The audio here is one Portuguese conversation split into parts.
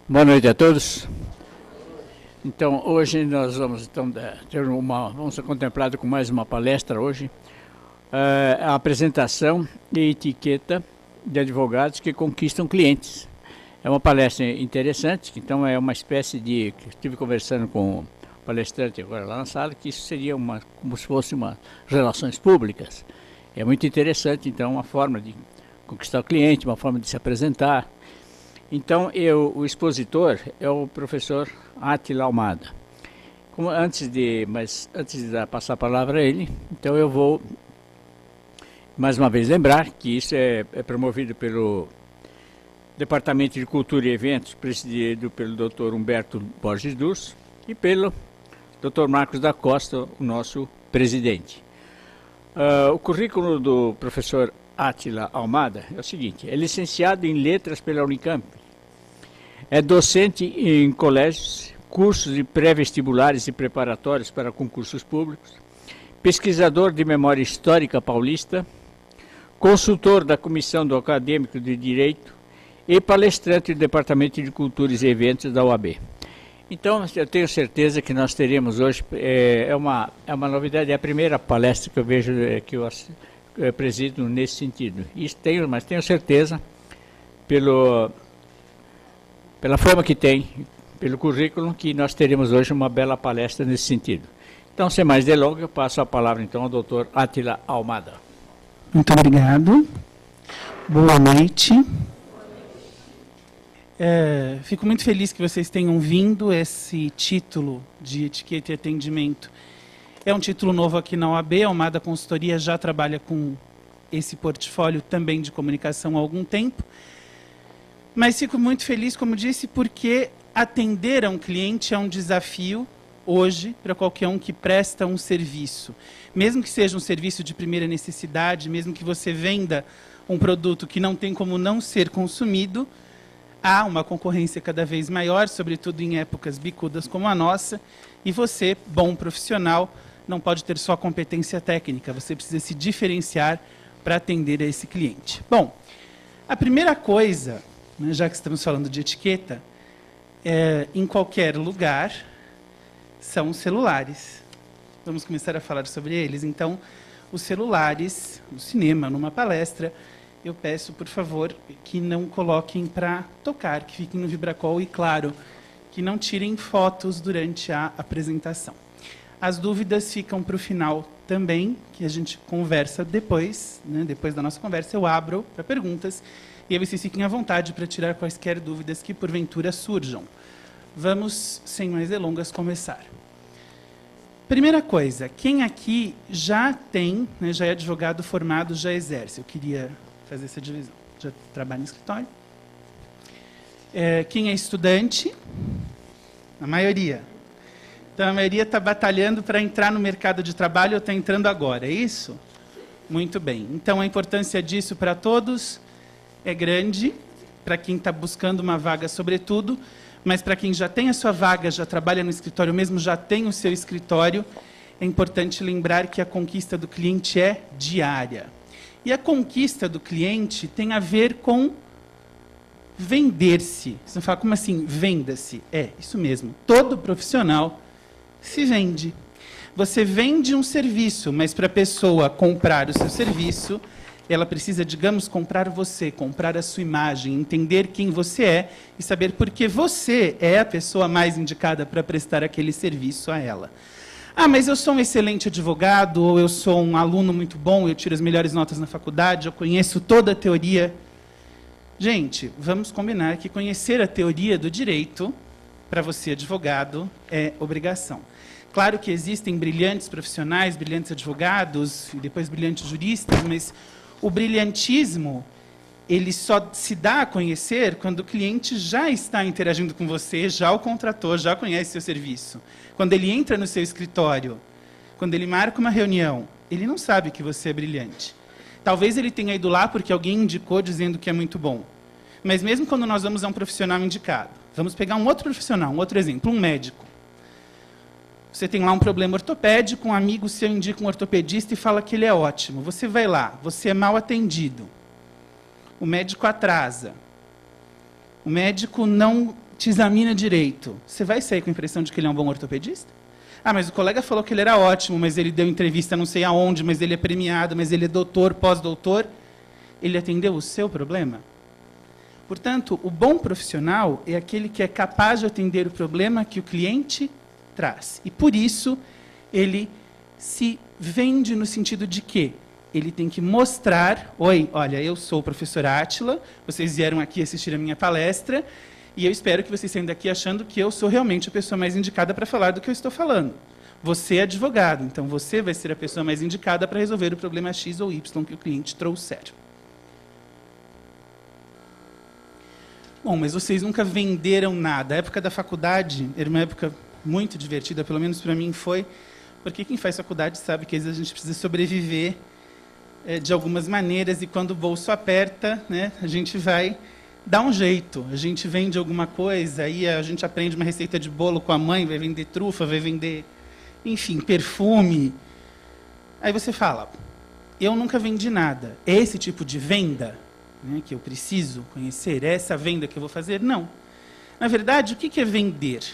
Boa noite a todos. Então, hoje nós vamos vamos ser contemplados com mais uma palestra hoje, a apresentação e etiqueta de advogados que conquistam clientes. É uma palestra interessante, então é uma espécie de, que estive conversando com o palestrante agora lá na sala, que isso seria como se fosse uma relações públicas. É muito interessante, então, uma forma de conquistar o cliente, uma forma de se apresentar. Então, o expositor é o professor Átila Almada. Antes de passar a palavra a ele, então eu vou mais uma vez lembrar que isso é promovido pelo Departamento de Cultura e Eventos, presidido pelo Dr. Humberto Borges Durso e pelo Dr. Marcos da Costa, o nosso presidente. O currículo do professor Átila Almada é o seguinte: é licenciado em Letras pela Unicamp, é docente em colégios, cursos de pré-vestibulares e preparatórios para concursos públicos, pesquisador de memória histórica paulista, consultor da Comissão do Acadêmico de Direito e palestrante do Departamento de Cultura e Eventos da UAB. Então, eu tenho certeza que nós teremos hoje, é uma novidade, é a primeira palestra que eu vejo, que eu presido nesse sentido. Mas tenho certeza, pela forma que tem, pelo currículo, que nós teremos hoje uma bela palestra nesse sentido. Então, sem mais delongas, eu passo a palavra então ao Dr. Átila Almada. Muito obrigado. Boa noite. Fico muito feliz que vocês tenham vindo. Esse título de etiqueta e atendimento é um título novo aqui na OAB. A Almada Consultoria já trabalha com esse portfólio também de comunicação há algum tempo. Mas fico muito feliz, como disse, porque atender a um cliente é um desafio hoje para qualquer um que presta um serviço. Mesmo que seja um serviço de primeira necessidade, mesmo que você venda um produto que não tem como não ser consumido, há uma concorrência cada vez maior, sobretudo em épocas bicudas como a nossa, e você, bom profissional, não pode ter só competência técnica, você precisa se diferenciar para atender a esse cliente. Bom, a primeira coisa, né, já que estamos falando de etiqueta, em qualquer lugar, são os celulares. Vamos começar a falar sobre eles. Então, os celulares, no cinema, numa palestra, eu peço, por favor, que não coloquem para tocar, que fiquem no vibracol e, claro, que não tirem fotos durante a apresentação. As dúvidas ficam para o final também, que a gente conversa depois, né? Depois da nossa conversa eu abro para perguntas, e aí vocês fiquem à vontade para tirar quaisquer dúvidas que porventura surjam. Vamos, sem mais delongas, começar. Primeira coisa, quem aqui já tem, né, já é advogado formado, já exerce? Eu queria fazer essa divisão. Já trabalha no escritório? Quem é estudante? A maioria. Então, a maioria está batalhando para entrar no mercado de trabalho ou está entrando agora, é isso? Muito bem. Então, a importância disso para todos é grande, para quem está buscando uma vaga, sobretudo, mas para quem já tem a sua vaga, já trabalha no escritório mesmo, já tem o seu escritório, é importante lembrar que a conquista do cliente é diária. E a conquista do cliente tem a ver com vender-se. Você fala, como assim, venda-se? É, isso mesmo. Todo profissional se vende. Você vende um serviço, mas para a pessoa comprar o seu serviço, ela precisa, digamos, comprar você, comprar a sua imagem, entender quem você é e saber por que você é a pessoa mais indicada para prestar aquele serviço a ela. Ah, mas eu sou um excelente advogado, ou eu sou um aluno muito bom, eu tiro as melhores notas na faculdade, eu conheço toda a teoria. Gente, vamos combinar que conhecer a teoria do direito, para você, advogado, é obrigação. Claro que existem brilhantes profissionais, brilhantes advogados, e depois brilhantes juristas, mas o brilhantismo, ele só se dá a conhecer quando o cliente já está interagindo com você, já o contratou, já conhece seu serviço. Quando ele entra no seu escritório, quando ele marca uma reunião, ele não sabe que você é brilhante. Talvez ele tenha ido lá porque alguém indicou dizendo que é muito bom. Mas mesmo quando nós vamos a um profissional indicado, vamos pegar um outro profissional, um outro exemplo, um médico. Você tem lá um problema ortopédico, um amigo seu indica um ortopedista e fala que ele é ótimo. Você vai lá, você é mal atendido. O médico atrasa. O médico não te examina direito, você vai sair com a impressão de que ele é um bom ortopedista? Ah, mas o colega falou que ele era ótimo, mas ele deu entrevista não sei aonde, mas ele é premiado, mas ele é doutor, pós-doutor. Ele atendeu o seu problema? Portanto, o bom profissional é aquele que é capaz de atender o problema que o cliente traz. E, por isso, ele se vende no sentido de que ele tem que mostrar: oi, olha, eu sou o professor Átila, vocês vieram aqui assistir a minha palestra, e eu espero que vocês saiam daqui achando que eu sou realmente a pessoa mais indicada para falar do que eu estou falando. Você é advogado, então você vai ser a pessoa mais indicada para resolver o problema X ou Y que o cliente trouxer. Bom, mas vocês nunca venderam nada. A época da faculdade era uma época muito divertida, pelo menos para mim foi, porque quem faz faculdade sabe que às vezes a gente precisa sobreviver de algumas maneiras, e quando o bolso aperta, né, a gente vai dar um jeito. A gente vende alguma coisa, aí a gente aprende uma receita de bolo com a mãe, vai vender trufa, vai vender, enfim, perfume. Aí você fala: eu nunca vendi nada. É esse tipo de venda, né, que eu preciso conhecer? É essa venda que eu vou fazer? Não. Na verdade, o que é vender?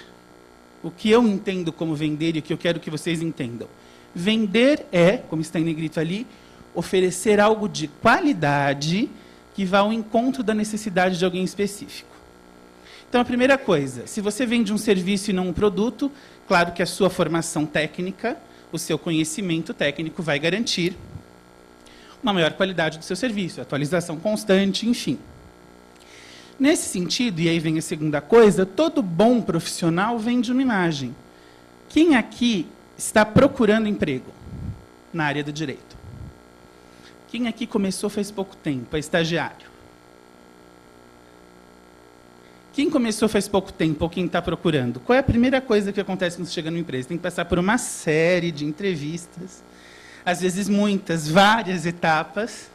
O que eu entendo como vender e o que eu quero que vocês entendam. Vender é, como está em negrito ali, oferecer algo de qualidade que vá ao encontro da necessidade de alguém específico. Então, a primeira coisa, se você vende um serviço e não um produto, claro que a sua formação técnica, o seu conhecimento técnico vai garantir uma maior qualidade do seu serviço, atualização constante, enfim. Nesse sentido, e aí vem a segunda coisa, todo bom profissional vende uma imagem. Quem aqui está procurando emprego na área do direito? Quem aqui começou faz pouco tempo, é estagiário? Quem começou faz pouco tempo ou quem está procurando? Qual é a primeira coisa que acontece quando você chega numa empresa? Tem que passar por uma série de entrevistas, às vezes muitas, várias etapas,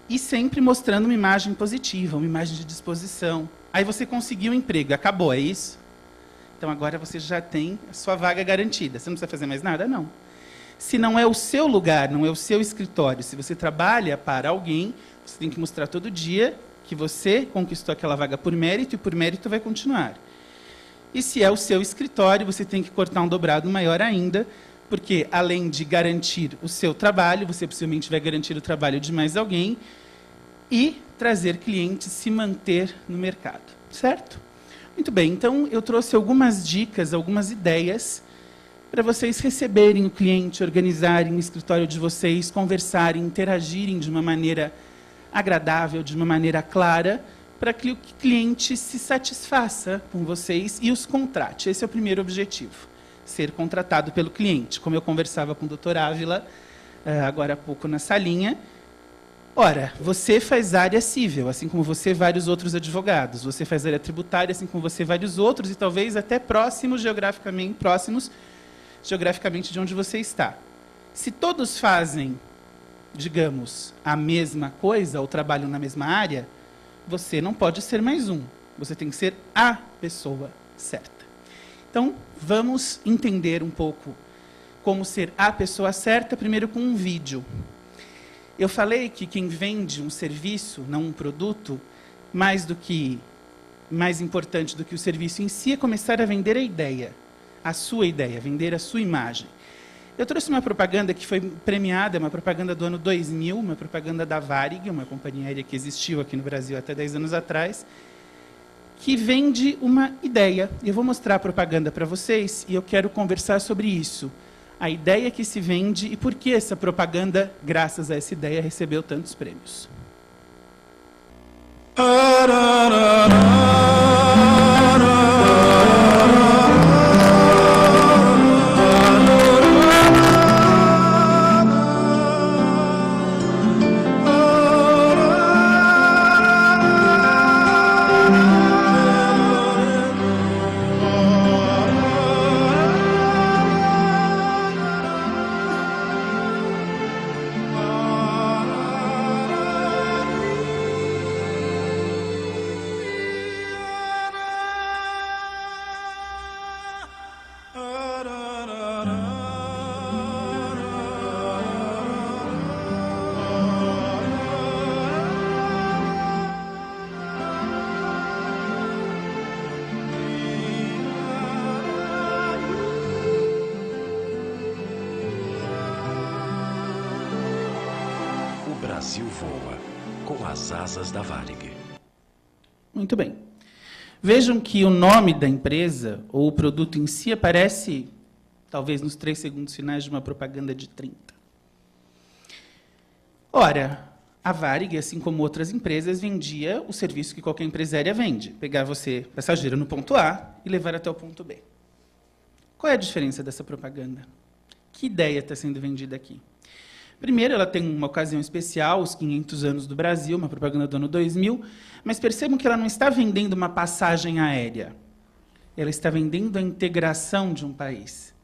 e sempre mostrando uma imagem positiva, uma imagem de disposição. Aí você conseguiu o emprego, acabou, é isso? Então agora você já tem a sua vaga garantida. Você não precisa fazer mais nada? Não. Se não é o seu lugar, não é o seu escritório, se você trabalha para alguém, você tem que mostrar todo dia que você conquistou aquela vaga por mérito, e por mérito vai continuar. E se é o seu escritório, você tem que cortar um dobrado maior ainda, porque, além de garantir o seu trabalho, você possivelmente vai garantir o trabalho de mais alguém e trazer clientes, se manter no mercado. Certo? Muito bem, então eu trouxe algumas dicas, algumas ideias para vocês receberem o cliente, organizarem o escritório de vocês, conversarem, interagirem de uma maneira agradável, de uma maneira clara, para que o cliente se satisfaça com vocês e os contrate. Esse é o primeiro objetivo, ser contratado pelo cliente. Como eu conversava com o Dr. Ávila, agora há pouco na salinha, ora, você faz área civil, assim como você vários outros advogados. Você faz área tributária, assim como você vários outros, e talvez até próximos geograficamente de onde você está. Se todos fazem, digamos, a mesma coisa, ou trabalham na mesma área, você não pode ser mais um. Você tem que ser a pessoa certa. Então, vamos entender um pouco como ser a pessoa certa, primeiro com um vídeo. Eu falei que quem vende um serviço, não um produto, mais importante do que o serviço em si, é começar a vender a ideia, a sua ideia, vender a sua imagem. Eu trouxe uma propaganda que foi premiada, uma propaganda do ano 2000, uma propaganda da Varig, uma companhia aérea que existiu aqui no Brasil até 10 anos atrás, que vende uma ideia. Eu vou mostrar a propaganda para vocês e eu quero conversar sobre isso. A ideia que se vende e por que essa propaganda, graças a essa ideia, recebeu tantos prêmios. Brasil voa, com as asas da Varig. Muito bem. Vejam que o nome da empresa, ou o produto em si, aparece, talvez, nos 3 segundos finais de uma propaganda de 30. Ora, a Varig, assim como outras empresas, vendia o serviço que qualquer empresa aérea vende. Pegar você, passageiro, no ponto A e levar até o ponto B. Qual é a diferença dessa propaganda? Que ideia está sendo vendida aqui? Primeiro, ela tem uma ocasião especial, os 500 anos do Brasil, uma propaganda do ano 2000, mas percebam que ela não está vendendo uma passagem aérea. Ela está vendendo a integração de um país.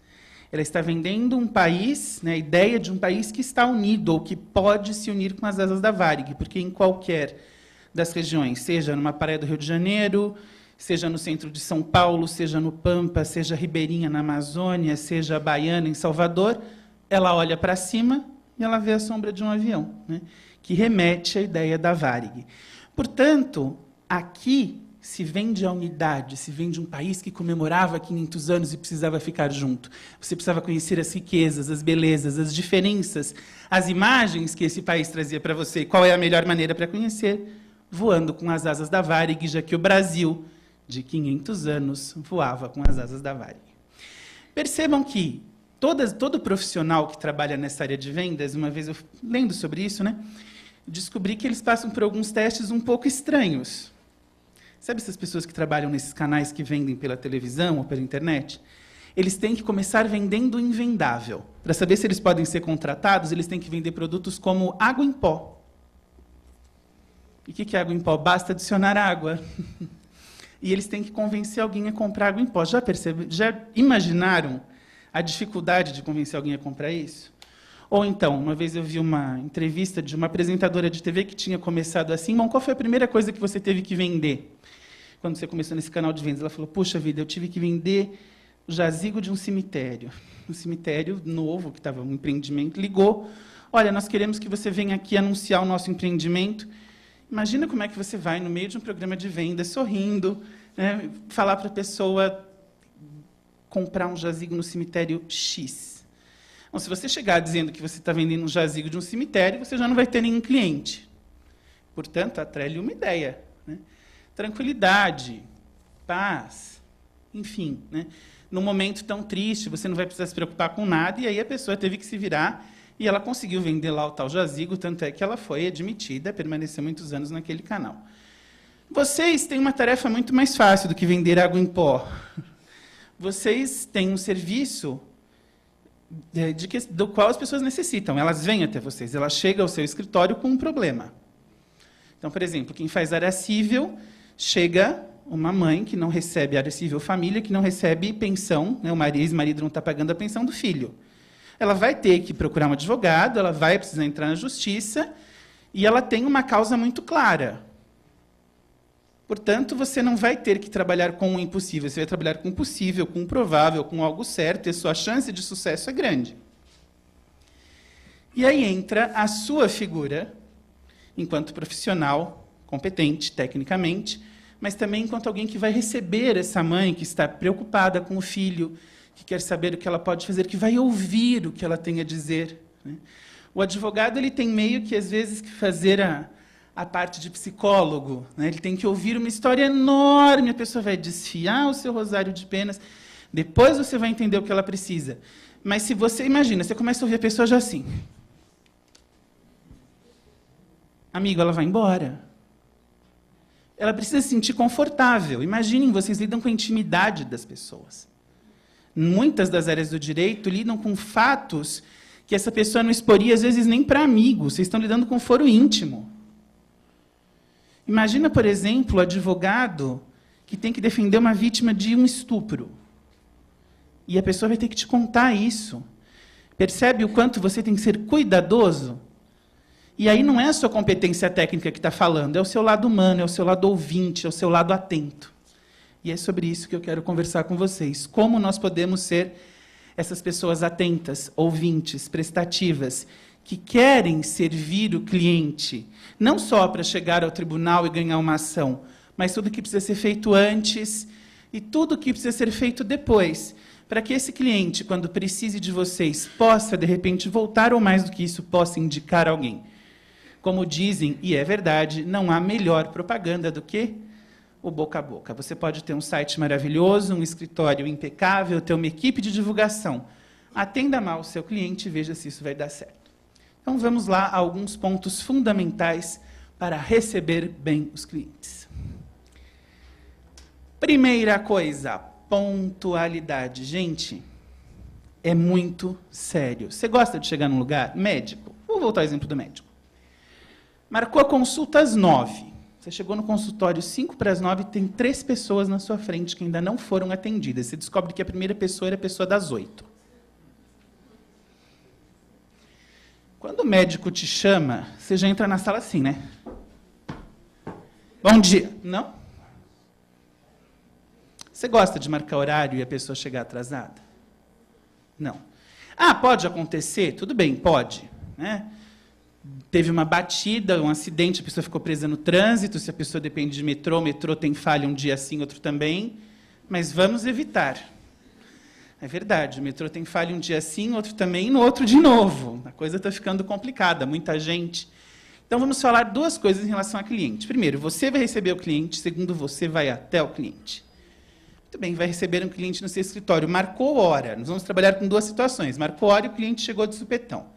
Ela está vendendo um país, né, a ideia de um país que está unido, ou que pode se unir com as asas da Varig, porque em qualquer das regiões, seja numa praia do Rio de Janeiro, seja no centro de São Paulo, seja no Pampa, seja Ribeirinha, na Amazônia, seja Baiana, em Salvador, ela olha para cima e ela vê a sombra de um avião, né, que remete à ideia da Varig. Portanto, aqui se vende a unidade, se vende um país que comemorava 500 anos e precisava ficar junto. Você precisava conhecer as riquezas, as belezas, as diferenças, as imagens que esse país trazia para você. E qual é a melhor maneira para conhecer? Voando com as asas da Varig, já que o Brasil, de 500 anos, voava com as asas da Varig. Percebam que todo profissional que trabalha nessa área de vendas, uma vez eu lendo sobre isso, né, descobri que eles passam por alguns testes um pouco estranhos. Sabe essas pessoas que trabalham nesses canais que vendem pela televisão ou pela internet? Eles têm que começar vendendo o invendável. Para saber se eles podem ser contratados, eles têm que vender produtos como água em pó. E o que é água em pó? Basta adicionar água. E eles têm que convencer alguém a comprar água em pó. Já imaginaram a dificuldade de convencer alguém a comprar isso? Ou então, uma vez eu vi uma entrevista de uma apresentadora de TV que tinha começado assim: "Bom, qual foi a primeira coisa que você teve que vender quando você começou nesse canal de vendas?" Ela falou: "Puxa vida, eu tive que vender o jazigo de um cemitério." Um cemitério novo, que estava um empreendimento, ligou: "Olha, nós queremos que você venha aqui anunciar o nosso empreendimento." Imagina como é que você vai, no meio de um programa de vendas, sorrindo, né, falar para a pessoa comprar um jazigo no cemitério X. Bom, se você chegar dizendo que você está vendendo um jazigo de um cemitério, você já não vai ter nenhum cliente. Portanto, atrele uma ideia, né? Tranquilidade, paz, enfim, né? Num momento tão triste, você não vai precisar se preocupar com nada, e aí a pessoa teve que se virar, e ela conseguiu vender lá o tal jazigo, tanto é que ela foi admitida, permaneceu muitos anos naquele canal. Vocês têm uma tarefa muito mais fácil do que vender água em pó. Vocês têm um serviço do qual as pessoas necessitam. Elas vêm até vocês, elas chegam ao seu escritório com um problema. Então, por exemplo, quem faz área civil, chega uma mãe que não recebe área civil família, que não recebe pensão, né, o ex-marido não está pagando a pensão do filho. Ela vai ter que procurar um advogado, ela vai precisar entrar na justiça, e ela tem uma causa muito clara. Portanto, você não vai ter que trabalhar com o impossível, você vai trabalhar com o possível, com o provável, com algo certo, e a sua chance de sucesso é grande. E aí entra a sua figura, enquanto profissional, competente tecnicamente, mas também enquanto alguém que vai receber essa mãe que está preocupada com o filho, que quer saber o que ela pode fazer, que vai ouvir o que ela tem a dizer, né? O advogado ele tem meio que, às vezes, que fazer a parte de psicólogo, né? Ele tem que ouvir uma história enorme, a pessoa vai desfiar o seu rosário de penas, depois você vai entender o que ela precisa. Mas se você imagina, você começa a ouvir a pessoa já assim. Amigo, ela vai embora. Ela precisa se sentir confortável. Imaginem, vocês lidam com a intimidade das pessoas. Muitas das áreas do direito lidam com fatos que essa pessoa não exporia, às vezes, nem para amigos. Vocês estão lidando com foro íntimo. Imagina, por exemplo, o advogado que tem que defender uma vítima de um estupro. E a pessoa vai ter que te contar isso. Percebe o quanto você tem que ser cuidadoso? E aí não é a sua competência técnica que está falando, é o seu lado humano, é o seu lado ouvinte, é o seu lado atento. E é sobre isso que eu quero conversar com vocês. Como nós podemos ser essas pessoas atentas, ouvintes, prestativas, que querem servir o cliente, não só para chegar ao tribunal e ganhar uma ação, mas tudo que precisa ser feito antes e tudo que precisa ser feito depois, para que esse cliente, quando precise de vocês, possa, de repente, voltar ou mais do que isso, possa indicar alguém. Como dizem, e é verdade, não há melhor propaganda do que o boca a boca. Você pode ter um site maravilhoso, um escritório impecável, ter uma equipe de divulgação. Atenda mal o seu cliente e veja se isso vai dar certo. Então, vamos lá a alguns pontos fundamentais para receber bem os clientes. Primeira coisa, pontualidade. Gente, é muito sério. Você gosta de chegar num lugar? Médico. Vou voltar ao exemplo do médico. Marcou a consulta às 9. Você chegou no consultório 5 para as 9, tem 3 pessoas na sua frente que ainda não foram atendidas. Você descobre que a primeira pessoa era a pessoa das 8. Quando o médico te chama, você já entra na sala assim, né? Bom dia. Não? Você gosta de marcar horário e a pessoa chegar atrasada? Não. Ah, pode acontecer? Tudo bem, pode. Né? Teve uma batida, um acidente, a pessoa ficou presa no trânsito. Se a pessoa depende de metrô, o metrô tem falha um dia sim, outro também. Mas vamos evitar. É verdade, o metrô tem falha um dia sim, outro também, e no outro de novo. A coisa está ficando complicada, muita gente. Então, vamos falar 2 coisas em relação ao cliente. Primeiro, você vai receber o cliente. Segundo, você vai até o cliente. Muito bem, vai receber um cliente no seu escritório. Marcou hora. Nós vamos trabalhar com 2 situações. Marcou hora e o cliente chegou de supetão.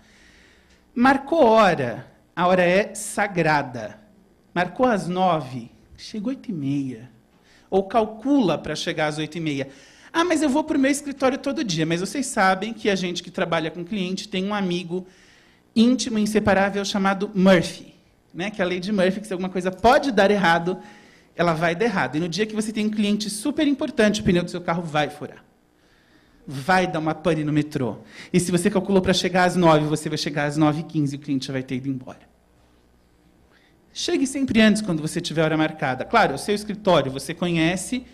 Marcou hora. A hora é sagrada. Marcou às 9. Chegou às 8h30. Ou calcula para chegar às 8h30. Ah, mas eu vou para o meu escritório todo dia. Mas vocês sabem que a gente que trabalha com cliente tem um amigo íntimo, inseparável, chamado Murphy. Né? Que é a lei de Murphy, que se alguma coisa pode dar errado, ela vai dar errado. E no dia que você tem um cliente super importante, o pneu do seu carro vai furar. Vai dar uma pane no metrô. E se você calculou para chegar às 9, você vai chegar às 9h15 e o cliente já vai ter ido embora. Chegue sempre antes, quando você tiver hora marcada. Claro, o seu escritório você conhece,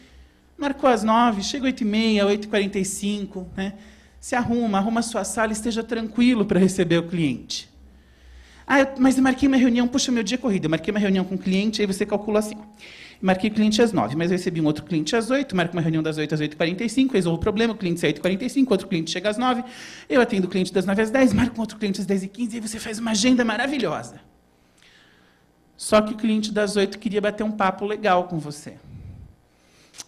marcou às 9, chega às 8h30, 8h45, né? Se arruma a sua sala, esteja tranquilo para receber o cliente. Ah, mas eu marquei uma reunião, puxa, meu dia é corrido. Eu marquei uma reunião com o cliente, aí você calcula assim. Marquei o cliente às 9, mas eu recebi um outro cliente às 8, marco uma reunião das 8 às 8h45, resolvo o problema, o cliente sai às 8h45, outro cliente chega às 9, eu atendo o cliente das 9 às 10, marco um outro cliente às 10h15, e aí você faz uma agenda maravilhosa. Só que o cliente das 8 queria bater um papo legal com você.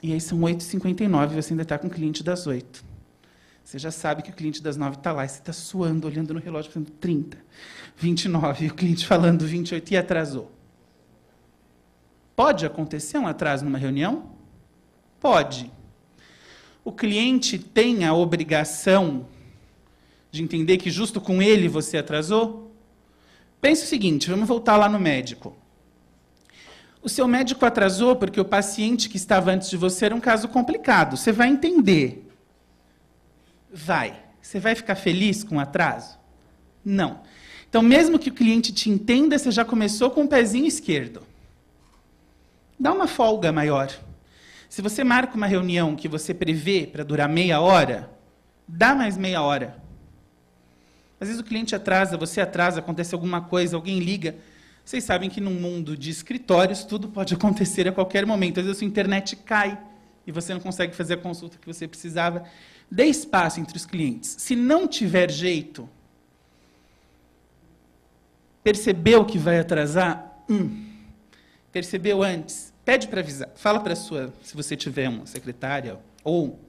E aí são 8h59 e você ainda está com o cliente das 8. Você já sabe que o cliente das 9 está lá, e você está suando, olhando no relógio, falando 30, 29, e o cliente falando 28 e atrasou. Pode acontecer um atraso numa reunião? Pode. O cliente tem a obrigação de entender que justo com ele você atrasou? Pense o seguinte, vamos voltar lá no médico. O seu médico atrasou porque o paciente que estava antes de você era um caso complicado. Você vai entender. Vai. Você vai ficar feliz com o atraso? Não. Então, mesmo que o cliente te entenda, você já começou com o pezinho esquerdo. Dá uma folga maior. Se você marca uma reunião que você prevê para durar meia hora, dá mais meia hora. Às vezes o cliente atrasa, você atrasa, acontece alguma coisa, alguém liga. Vocês sabem que num mundo de escritórios, tudo pode acontecer a qualquer momento. Às vezes a sua internet cai e você não consegue fazer a consulta que você precisava. Dê espaço entre os clientes. Se não tiver jeito, percebeu que vai atrasar? Percebeu antes? Pede para avisar. Fala para a sua, se você tiver uma secretária, ou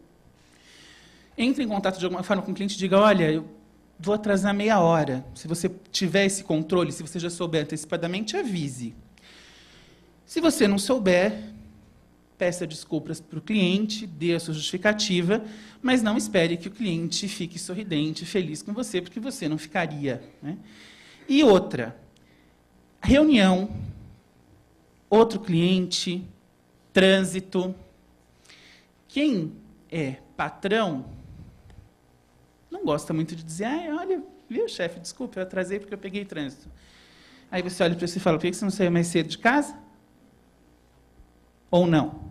entre em contato de alguma forma com o cliente e diga, olha, eu vou atrasar meia hora. Se você tiver esse controle, se você já souber antecipadamente, avise. Se você não souber, peça desculpas para o cliente, dê a sua justificativa, mas não espere que o cliente fique sorridente, feliz com você, porque você não ficaria. Né? E outra, reunião, outro cliente, trânsito. Quem é patrão não gosta muito de dizer, olha, viu, chefe, desculpa, eu atrasei porque eu peguei trânsito. Aí você olha para você e fala, por que você não saiu mais cedo de casa? Ou não?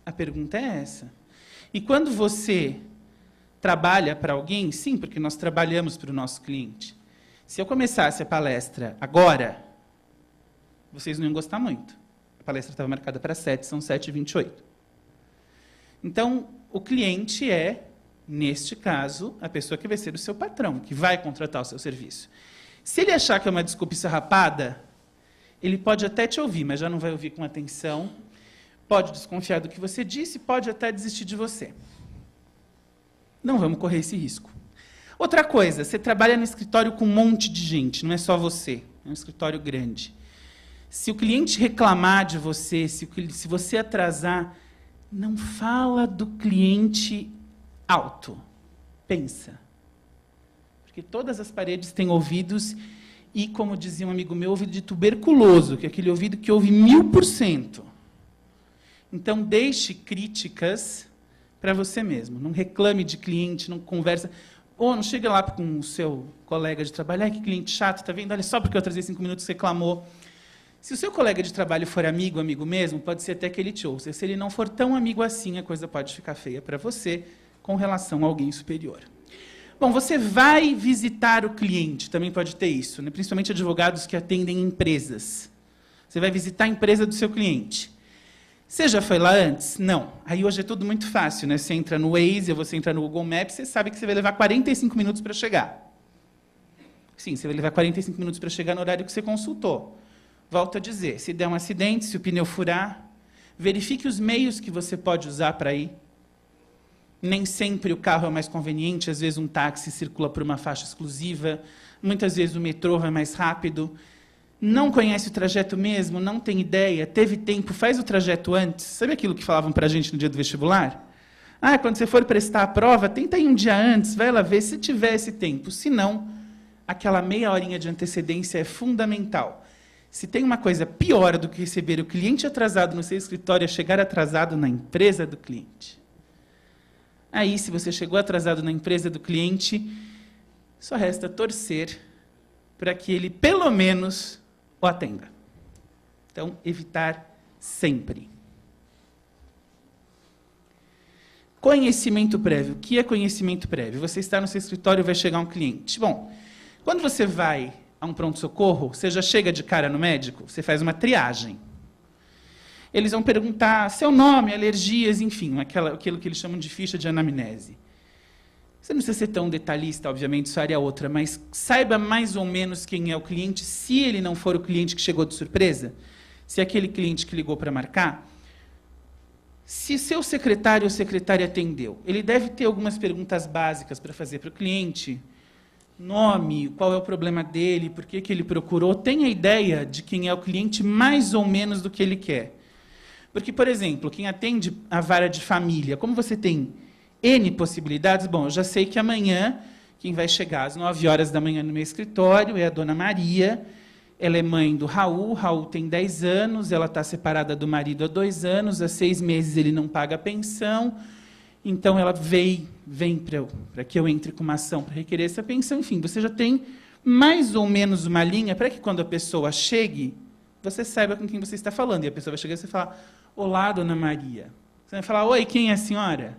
A pergunta é essa. E quando você trabalha para alguém, sim, porque nós trabalhamos para o nosso cliente. Se eu começasse a palestra agora, vocês não iam gostar muito. A palestra estava marcada para 7, são 7h28. Então, o cliente é, neste caso, a pessoa que vai ser o seu patrão, que vai contratar o seu serviço. Se ele achar que é uma desculpa esfarrapada, ele pode até te ouvir, mas já não vai ouvir com atenção, pode desconfiar do que você disse, pode até desistir de você. Não vamos correr esse risco. Outra coisa, você trabalha no escritório com um monte de gente, não é só você, é um escritório grande. Se o cliente reclamar de você, se você atrasar, não fala do cliente alto. Pensa. Porque todas as paredes têm ouvidos e, como dizia um amigo meu, ouvido de tuberculoso, que é aquele ouvido que ouve 1000%. Então, deixe críticas para você mesmo. Não reclame de cliente, não conversa. Ou não chega lá com o seu colega de trabalho, ai, que cliente chato, tá vendo? Olha, só porque eu atrasei 5 minutos, você reclamou. Se o seu colega de trabalho for amigo mesmo, pode ser até que ele te ouça. Se ele não for tão amigo assim, a coisa pode ficar feia para você com relação a alguém superior. Bom, você vai visitar o cliente, também pode ter isso, né? Principalmente advogados que atendem empresas. Você vai visitar a empresa do seu cliente. Você já foi lá antes? Não. Aí hoje é tudo muito fácil, né? Você entra no Waze, ou você entra no Google Maps, você sabe que você vai levar 45 minutos para chegar. Sim, você vai levar 45 minutos para chegar no horário que você consultou. Volto a dizer, se der um acidente, se o pneu furar, verifique os meios que você pode usar para ir. Nem sempre o carro é o mais conveniente, às vezes um táxi circula por uma faixa exclusiva, muitas vezes o metrô vai mais rápido. Não conhece o trajeto mesmo, não tem ideia, teve tempo, faz o trajeto antes. Sabe aquilo que falavam para a gente no dia do vestibular? Ah, quando você for prestar a prova, tenta ir um dia antes, vai lá ver se tiver esse tempo. Se não, aquela meia horinha de antecedência é fundamental. Se tem uma coisa pior do que receber o cliente atrasado no seu escritório, é chegar atrasado na empresa do cliente. Aí, se você chegou atrasado na empresa do cliente, só resta torcer para que ele, pelo menos, o atenda. Então, evitar sempre. Conhecimento prévio. O que é conhecimento prévio? Você está no seu escritório e vai chegar um cliente. Bom, quando você vai a um pronto-socorro, você já chega de cara no médico, você faz uma triagem. Eles vão perguntar seu nome, alergias, enfim, aquilo que eles chamam de ficha de anamnese. Você não precisa ser tão detalhista, obviamente, isso área é outra, mas saiba mais ou menos quem é o cliente, se ele não for o cliente que chegou de surpresa, se é aquele cliente que ligou para marcar. Se seu secretário ou secretária atendeu, ele deve ter algumas perguntas básicas para fazer para o cliente. Nome, qual é o problema dele, por que ele procurou. Tenha ideia de quem é o cliente, mais ou menos do que ele quer. Porque, por exemplo, quem atende a vara de família, como você tem N possibilidades, bom, eu já sei que amanhã, quem vai chegar às 9 horas da manhã no meu escritório é a dona Maria, ela é mãe do Raul, Raul tem 10 anos, ela está separada do marido há 2 anos, há 6 meses ele não paga a pensão, então ela vem para que eu entre com uma ação para requerer essa pensão, enfim, você já tem mais ou menos uma linha para que quando a pessoa chegue, você saiba com quem você está falando, e a pessoa vai chegar e você fala, olá, dona Maria. Você vai falar, oi, quem é a senhora?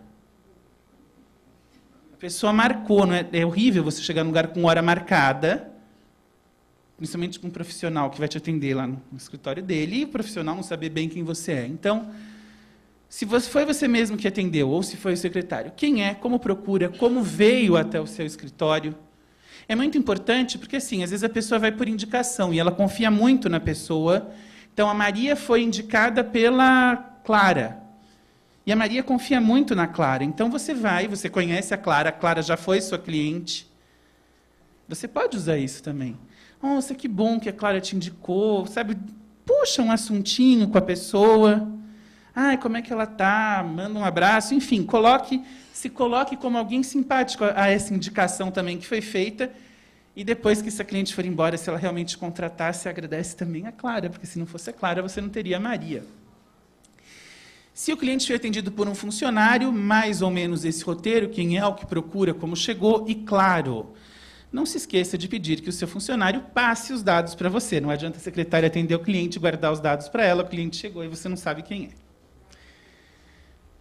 A pessoa marcou, não é? É horrível você chegar num lugar com hora marcada, principalmente com um profissional que vai te atender lá no escritório dele, e o profissional não saber bem quem você é. Então, se foi você mesmo que atendeu, ou se foi o secretário, quem é, como procura, como veio até o seu escritório. É muito importante, porque, assim, às vezes a pessoa vai por indicação, e ela confia muito na pessoa. Então, a Maria foi indicada pela Clara. E a Maria confia muito na Clara. Então, você vai, você conhece a Clara já foi sua cliente. Você pode usar isso também. Nossa, que bom que a Clara te indicou, sabe? Puxa um assuntinho com a pessoa. Ai, como é que ela está? Manda um abraço. Enfim, se coloque como alguém simpático a essa indicação também que foi feita. E depois que essa cliente for embora, se ela realmente te contratar, você agradece também a Clara, porque se não fosse a Clara, você não teria a Maria. Se o cliente foi atendido por um funcionário, mais ou menos esse roteiro, quem é o que procura, como chegou, e claro, não se esqueça de pedir que o seu funcionário passe os dados para você. Não adianta a secretária atender o cliente e guardar os dados para ela, o cliente chegou e você não sabe quem é.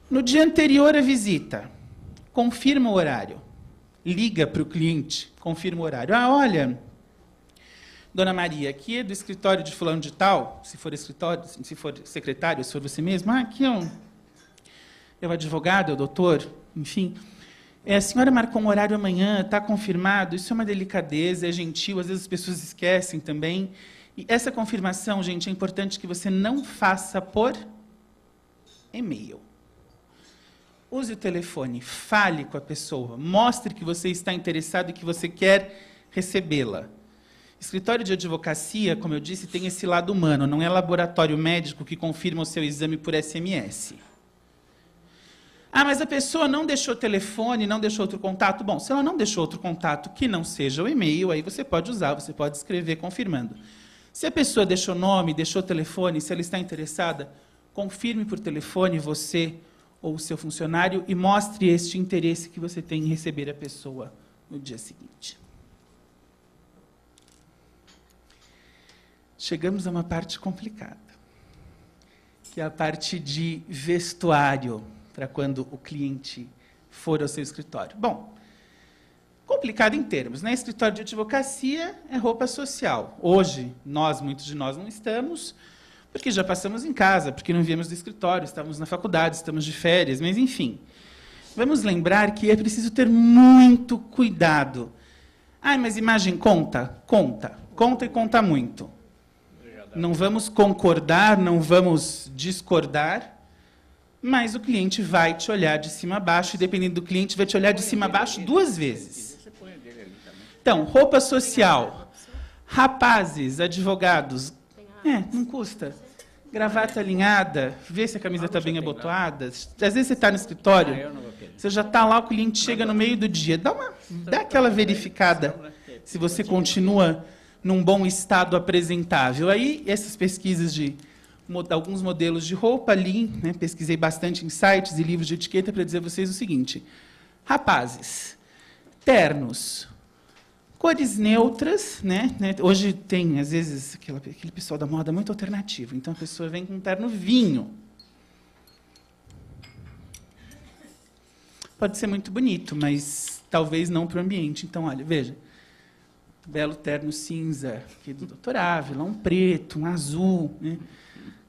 No dia anterior à visita, confirma o horário. Liga para o cliente, confirma o horário. Ah, olha, dona Maria, aqui é do escritório de fulano de tal, se for escritório, se for secretário, se for você mesmo, aqui é o advogado, é o doutor, enfim. A senhora marcou um horário amanhã, está confirmado? Isso é uma delicadeza, é gentil, às vezes as pessoas esquecem também. E essa confirmação, gente, é importante que você não faça por e-mail. Use o telefone, fale com a pessoa, mostre que você está interessado e que você quer recebê-la. Escritório de advocacia, como eu disse, tem esse lado humano, não é laboratório médico que confirma o seu exame por SMS. Ah, mas a pessoa não deixou telefone, não deixou outro contato. Bom, se ela não deixou outro contato que não seja o e-mail, aí você pode usar, você pode escrever confirmando. Se a pessoa deixou nome, deixou telefone, se ela está interessada, confirme por telefone você ou o seu funcionário e mostre este interesse que você tem em receber a pessoa no dia seguinte. Chegamos a uma parte complicada, que é a parte de vestuário, para quando o cliente for ao seu escritório. Bom, complicado em termos, né? Escritório de advocacia é roupa social. Hoje, muitos de nós não estamos, porque já passamos em casa, porque não viemos do escritório, estávamos na faculdade, estamos de férias, mas enfim. Vamos lembrar que é preciso ter muito cuidado. Ah, mas imagem conta? Conta. Conta e conta muito. Não vamos concordar, não vamos discordar, mas o cliente vai te olhar de cima a baixo, e dependendo do cliente, vai te olhar de cima a baixo 2 vezes. Então, roupa social. Rapazes, advogados. Não custa. Gravata alinhada, vê se a camisa está bem abotoada. Às vezes você está no escritório, você já está lá, o cliente chega no meio do dia. Dá aquela verificada se você continua num bom estado apresentável. Aí, essas pesquisas de alguns modelos de roupa ali, né, pesquisei bastante em sites e livros de etiqueta para dizer a vocês o seguinte: rapazes, ternos, cores neutras, né? Hoje tem, às vezes, aquele pessoal da moda muito alternativo. Então, a pessoa vem com um terno vinho. Pode ser muito bonito, mas talvez não para o ambiente. Então, olha, veja. Belo terno cinza, aqui do Dr. Ávila, um preto, um azul, né?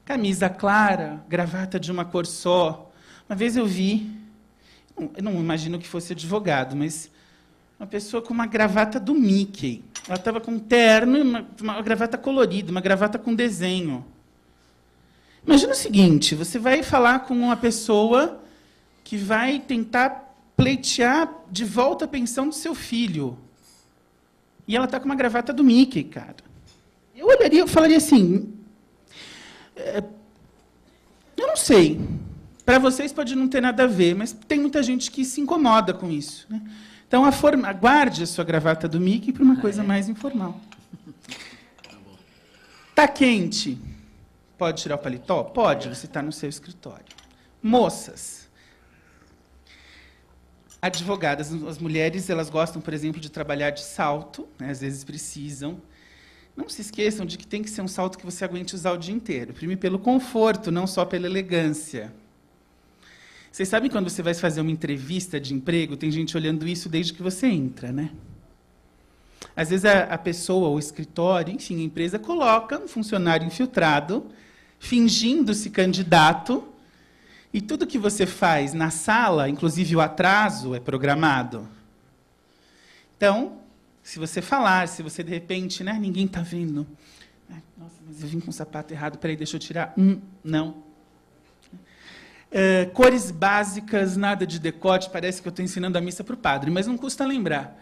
Camisa clara, gravata de uma cor só. Uma vez eu vi, eu não imagino que fosse advogado, mas uma pessoa com uma gravata do Mickey. Ela estava com um terno e uma gravata colorida, uma gravata com desenho. Imagina o seguinte, você vai falar com uma pessoa que vai tentar pleitear de volta a pensão do seu filho. E ela está com uma gravata do Mickey, cara. Eu olharia, eu falaria assim, eu não sei, para vocês pode não ter nada a ver, mas tem muita gente que se incomoda com isso, né? Então, guarde a sua gravata do Mickey para uma coisa mais informal. Está quente? Pode tirar o paletó? Pode, você está no seu escritório. Moças, advogadas, as mulheres, elas gostam, por exemplo, de trabalhar de salto, né? Às vezes precisam. Não se esqueçam de que tem que ser um salto que você aguente usar o dia inteiro. Primeiro, pelo conforto, não só pela elegância. Vocês sabem quando você vai fazer uma entrevista de emprego, tem gente olhando isso desde que você entra, né? Às vezes a pessoa, o escritório, enfim, a empresa coloca um funcionário infiltrado, fingindo-se candidato, e tudo que você faz na sala, inclusive o atraso, é programado. Então, se você falar, se você, de repente, né, ninguém está vendo. Nossa, mas eu vim com o sapato errado, peraí, deixa eu tirar. Não. Cores básicas, nada de decote, parece que eu estou ensinando a missa para o padre, mas não custa lembrar.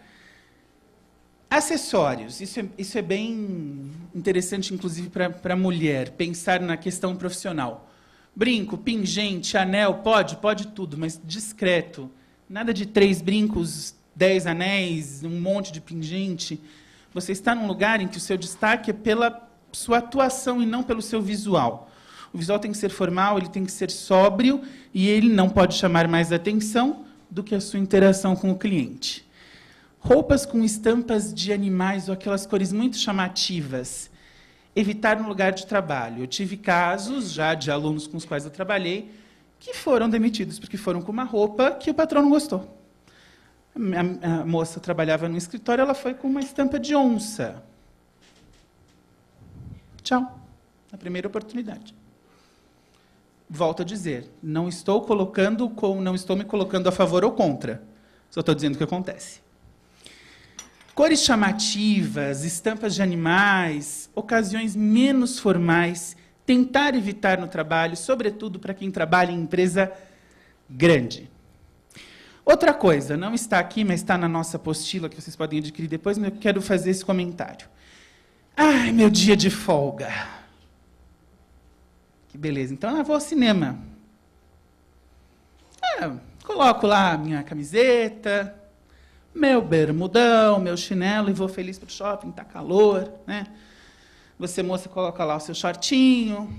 Acessórios, isso é bem interessante, inclusive, para a mulher, pensar na questão profissional. Brinco, pingente, anel, pode tudo, mas discreto. Nada de 3 brincos, 10 anéis, um monte de pingente. Você está num lugar em que o seu destaque é pela sua atuação e não pelo seu visual. O visual tem que ser formal, ele tem que ser sóbrio e ele não pode chamar mais atenção do que a sua interação com o cliente. Roupas com estampas de animais ou aquelas cores muito chamativas. Evitar no lugar de trabalho. Eu tive casos já de alunos com os quais eu trabalhei que foram demitidos porque foram com uma roupa que o patrão não gostou. A moça trabalhava no escritório, ela foi com uma estampa de onça. Tchau. Na primeira oportunidade. Volto a dizer, não estou me colocando a favor ou contra. Só estou dizendo o que acontece. Cores chamativas, estampas de animais, ocasiões menos formais, tentar evitar no trabalho, sobretudo para quem trabalha em empresa grande. Outra coisa, não está aqui, mas está na nossa apostila, que vocês podem adquirir depois, mas eu quero fazer esse comentário. Ai, meu dia de folga. Que beleza. Então, eu vou ao cinema. Coloco lá a minha camiseta, meu bermudão, meu chinelo e vou feliz para o shopping, está calor, né? Você, moça, coloca lá o seu shortinho,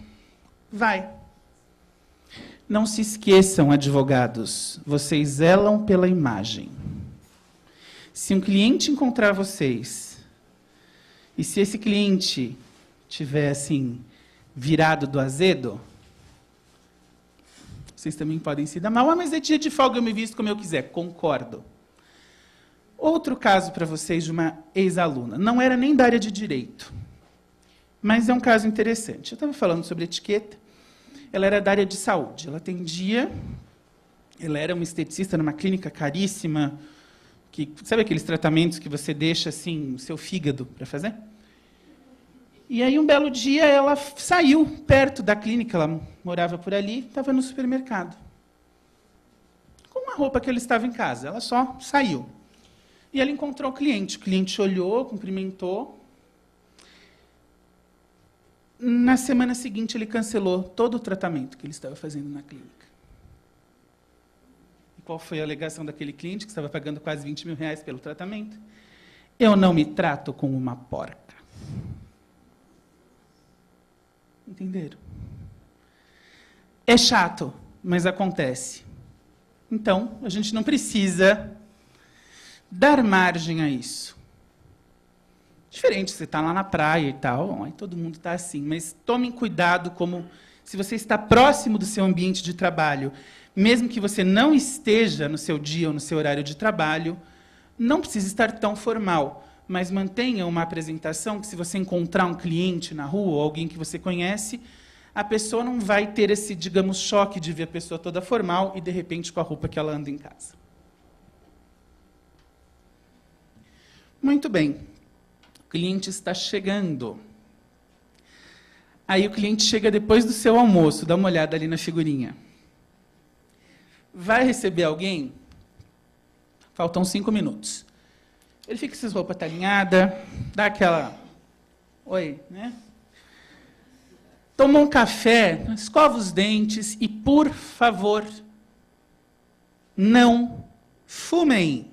vai. Não se esqueçam, advogados, vocês zelam pela imagem. Se um cliente encontrar vocês, e se esse cliente tiver, assim, virado do azedo, vocês também podem se dar mal. Ah, mas é dia de folga, eu me visto como eu quiser. Concordo. Outro caso para vocês de uma ex-aluna. Não era nem da área de direito, mas é um caso interessante. Eu estava falando sobre etiqueta. Ela era da área de saúde. Ela atendia, ela era uma esteticista numa clínica caríssima, que, sabe aqueles tratamentos que você deixa assim, o seu fígado para fazer? E aí, um belo dia, ela saiu perto da clínica, ela morava por ali, estava no supermercado. Com uma roupa que ela estava em casa, ela só saiu. E ela encontrou o cliente olhou, cumprimentou. Na semana seguinte, ele cancelou todo o tratamento que ele estava fazendo na clínica. E qual foi a alegação daquele cliente, que estava pagando quase 20 mil reais pelo tratamento? Eu não me trato com uma porca. Entenderam? É chato, mas acontece. Então, a gente não precisa dar margem a isso. Diferente, você está lá na praia e tal, aí todo mundo está assim, mas tomem cuidado como se você está próximo do seu ambiente de trabalho, mesmo que você não esteja no seu dia ou no seu horário de trabalho, não precisa estar tão formal, mas mantenha uma apresentação que, se você encontrar um cliente na rua ou alguém que você conhece, a pessoa não vai ter esse, digamos, choque de ver a pessoa toda formal e, de repente, com a roupa que ela anda em casa. Muito bem. O cliente está chegando. Aí o cliente chega depois do seu almoço, dá uma olhada ali na figurinha. Vai receber alguém? Faltam 5 minutos. Ele fica com essas roupas alinhadas, dá aquela... Oi, né? Toma um café, escova os dentes e, por favor, não fumem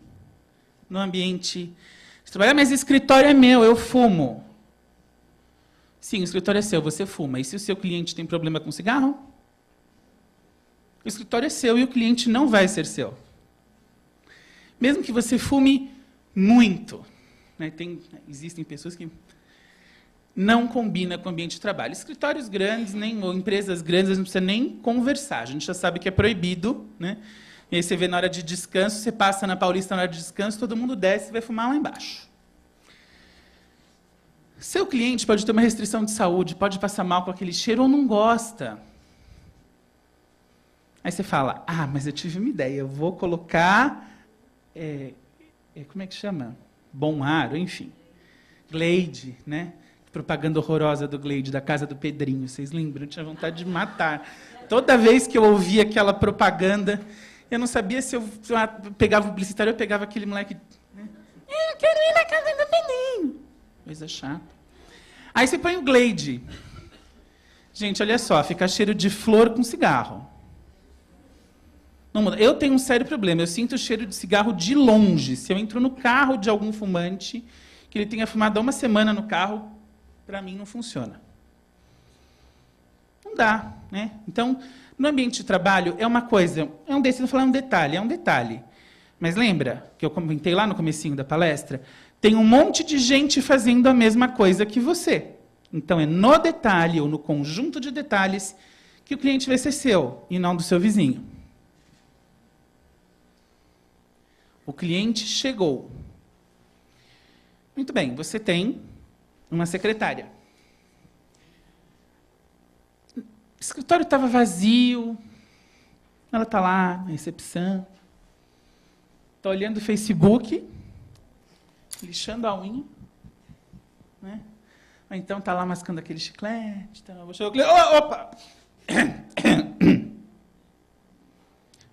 no ambiente de trabalho. Mas o escritório é meu, eu fumo. Sim, o escritório é seu, você fuma. E se o seu cliente tem problema com cigarro? O escritório é seu e o cliente não vai ser seu. Mesmo que você fume muito, né? Existem pessoas que não combinam com o ambiente de trabalho. Escritórios grandes, ou empresas grandes, não precisa nem conversar. A gente já sabe que é proibido, né? E aí você vê na hora de descanso, você passa na Paulista na hora de descanso, todo mundo desce e vai fumar lá embaixo. Seu cliente pode ter uma restrição de saúde, pode passar mal com aquele cheiro ou não gosta. Aí você fala, mas eu tive uma ideia, eu vou colocar... como é que chama? Bom Ar, enfim. Glade, né? Propaganda horrorosa do Glade, da casa do Pedrinho. Vocês lembram? Eu tinha vontade de matar. Toda vez que eu ouvia aquela propaganda, eu não sabia se eu pegava o publicitário, eu pegava aquele moleque... Eu quero ir na casa do Pedrinho. Coisa chata. Aí você põe o Glade. Gente, olha só, fica cheiro de flor com cigarro. Não muda. Eu tenho um sério problema. Eu sinto o cheiro de cigarro de longe. Se eu entro no carro de algum fumante, que ele tenha fumado há uma semana no carro, para mim não funciona. Não dá, né? Então, no ambiente de trabalho, é uma coisa, eu vou falar um detalhe. Mas lembra que eu comentei lá no comecinho da palestra? Tem um monte de gente fazendo a mesma coisa que você. Então, é no detalhe, ou no conjunto de detalhes, que o cliente vai ser seu, e não do seu vizinho. O cliente chegou. Muito bem, você tem uma secretária. O escritório estava vazio, ela está lá na recepção. está olhando o Facebook, lixando a unha, né? Ou então está lá mascando aquele chiclete. Tá, opa!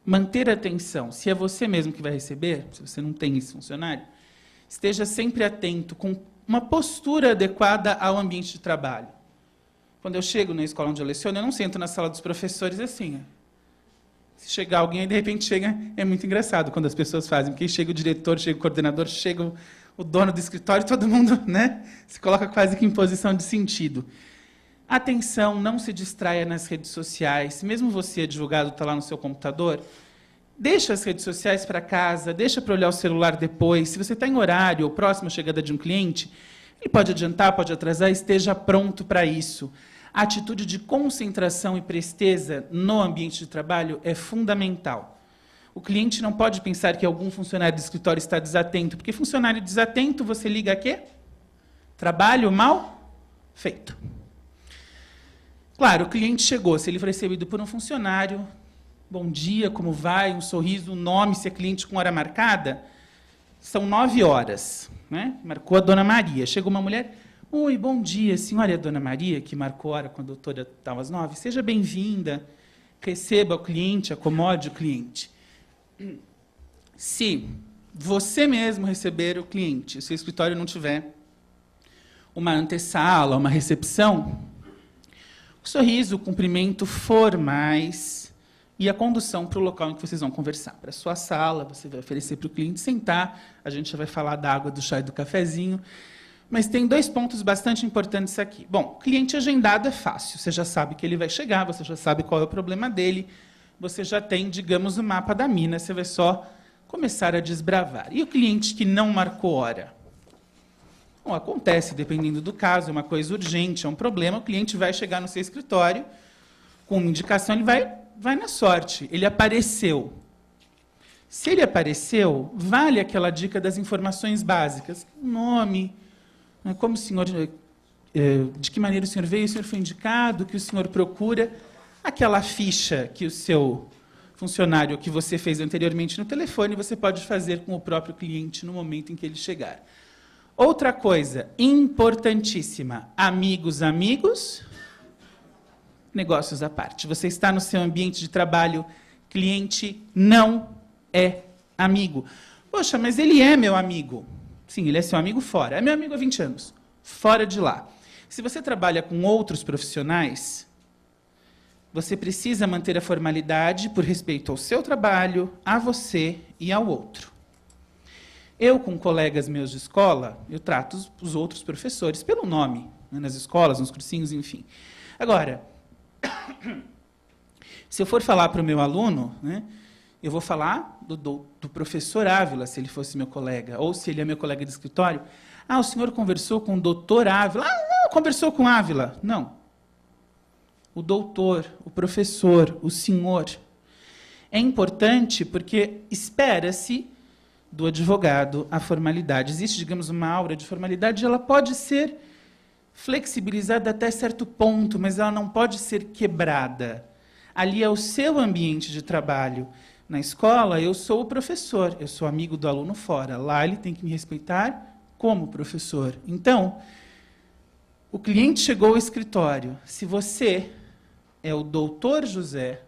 Manter a atenção. Se é você mesmo que vai receber, se você não tem esse funcionário, esteja sempre atento, com uma postura adequada ao ambiente de trabalho. Quando eu chego na escola onde eu leciono, eu não sento na sala dos professores assim. Se chegar alguém, aí de repente chega, é muito engraçado quando as pessoas fazem, porque chega o diretor, chega o coordenador, chega o dono do escritório, todo mundo, né, se coloca quase que em posição de sentido. Atenção, não se distraia nas redes sociais. Mesmo você, advogado, está lá no seu computador, deixa as redes sociais para casa, deixa para olhar o celular depois. Se você está em horário ou próximo à chegada de um cliente, ele pode adiantar, pode atrasar, esteja pronto para isso. A atitude de concentração e presteza no ambiente de trabalho é fundamental. O cliente não pode pensar que algum funcionário do escritório está desatento, porque funcionário desatento, você liga a quê? Trabalho mal feito. Claro, o cliente chegou, se ele for recebido por um funcionário, bom dia, como vai, um sorriso, um nome, se é cliente com hora marcada, são 9 horas, né? Marcou a Dona Maria. Chegou uma mulher, oi, bom dia, senhora é a Dona Maria, que marcou a hora com a doutora tal às 9, seja bem-vinda, receba o cliente, acomode o cliente. Se você mesmo receber o cliente, se o escritório não tiver uma antessala, uma recepção, o sorriso, o cumprimento formais e a condução para o local em que vocês vão conversar. Para a sua sala, você vai oferecer para o cliente sentar, a gente já vai falar da água, do chá e do cafezinho, mas tem 2 pontos bastante importantes aqui. Bom, cliente agendado é fácil, você já sabe que ele vai chegar, você já sabe qual é o problema dele, você já tem, digamos, o mapa da mina, você vai só começar a desbravar. E o cliente que não marcou hora? Bom, acontece, dependendo do caso, é uma coisa urgente, é um problema, o cliente vai chegar no seu escritório com uma indicação, ele vai na sorte, ele apareceu. Se ele apareceu, vale aquela dica das informações básicas. Nome, como o senhor, de que maneira o senhor veio, o senhor foi indicado, o que o senhor procura, aquela ficha que o seu funcionário, que você fez anteriormente no telefone, você pode fazer com o próprio cliente no momento em que ele chegar. Outra coisa importantíssima, amigos, negócios à parte. Você está no seu ambiente de trabalho, cliente não é amigo. Poxa, mas ele é meu amigo. Sim, ele é seu amigo fora. É meu amigo há 20 anos. Fora de lá. Se você trabalha com outros profissionais, você precisa manter a formalidade por respeito ao seu trabalho, a você e ao outro. Eu, com colegas meus de escola, eu trato os outros professores pelo nome, né, nas escolas, nos cursinhos, enfim. Agora, se eu for falar para o meu aluno, né, eu vou falar do professor Ávila, se ele fosse meu colega, ou se ele é meu colega de escritório. Ah, o senhor conversou com o doutor Ávila. Ah, não, conversou com Ávila. Não. O doutor, o professor, o senhor. É importante porque espera-se do advogado a formalidade. Existe, digamos, uma aura de formalidade, ela pode ser flexibilizada até certo ponto, mas ela não pode ser quebrada. Ali é o seu ambiente de trabalho. Na escola, eu sou o professor, eu sou amigo do aluno fora. Lá, ele tem que me respeitar como professor. Então, o cliente chegou ao escritório. Se você é o doutor José,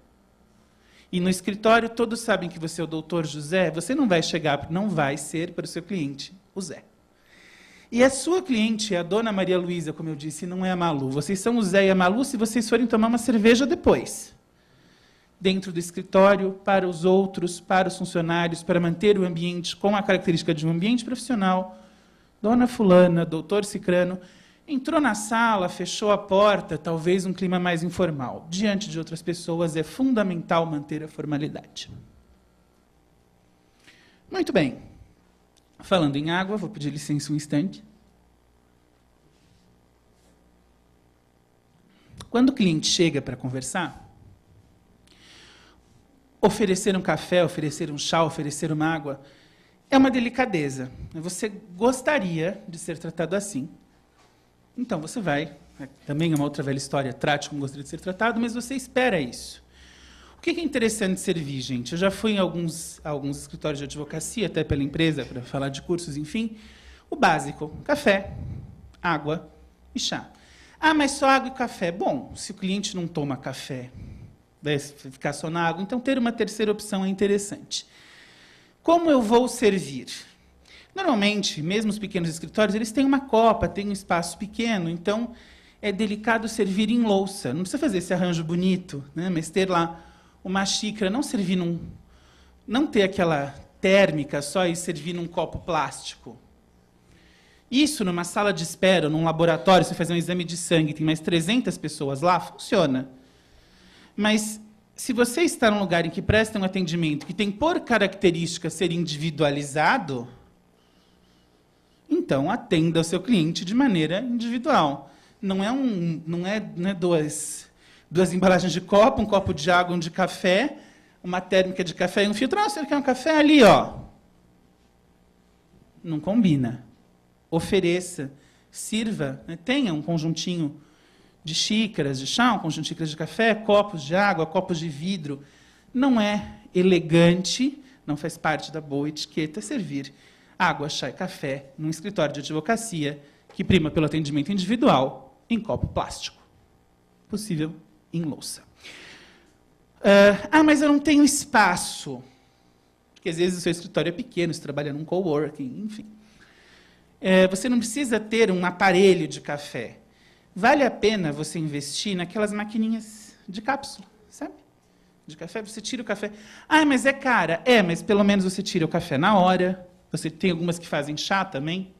e no escritório todos sabem que você é o doutor José, você não vai chegar, não vai ser para o seu cliente o Zé. E a sua cliente é a dona Maria Luísa, como eu disse, não é a Malu. Vocês são o Zé e a Malu se vocês forem tomar uma cerveja depois. Dentro do escritório, para os outros, para os funcionários, para manter o ambiente com a característica de um ambiente profissional. Dona fulana, doutor Cicrano, entrou na sala, fechou a porta, talvez um clima mais informal. Diante de outras pessoas, é fundamental manter a formalidade. Muito bem. Falando em água, vou pedir licença um instante. Quando o cliente chega para conversar, oferecer um café, oferecer um chá, oferecer uma água, é uma delicadeza. Você gostaria de ser tratado assim. Então, você vai, também é uma outra velha história, trate como gostaria de ser tratado, mas você espera isso. O que é interessante servir, gente? Eu já fui em alguns escritórios de advocacia, até pela empresa, para falar de cursos, enfim. O básico, café, água e chá. Ah, mas só água e café. Bom, se o cliente não toma café, vai ficar só na água, então ter uma terceira opção é interessante. Como eu vou servir? Normalmente, mesmo os pequenos escritórios, eles têm uma copa, têm um espaço pequeno, então é delicado servir em louça. Não precisa fazer esse arranjo bonito, né? Mas ter lá uma xícara, não servir não ter aquela térmica só e servir num copo plástico. Isso, numa sala de espera, num laboratório, você fazer um exame de sangue, tem mais 300 pessoas lá, funciona. Mas, se você está num lugar em que presta um atendimento que tem por característica ser individualizado, então atenda o seu cliente de maneira individual. Não é duas embalagens de copo, um copo de água, um de café, uma térmica de café e um filtro. Ah, você quer um café ali, ó. Não combina. Ofereça, sirva, né? Tenha um conjuntinho de xícaras de chá, um conjunto de xícaras de café, copos de água, copos de vidro. Não é elegante, não faz parte da boa etiqueta servir água, chá e café num escritório de advocacia que prima pelo atendimento individual em copo plástico. Possível em louça. Mas eu não tenho espaço. Porque, às vezes, o seu escritório é pequeno, você trabalha num coworking, enfim. Você não precisa ter um aparelho de café. Vale a pena você investir naquelas maquininhas de cápsula, sabe? De café, você tira o café. Ah, mas é cara. Mas pelo menos você tira o café na hora. Você tem algumas que fazem chá também.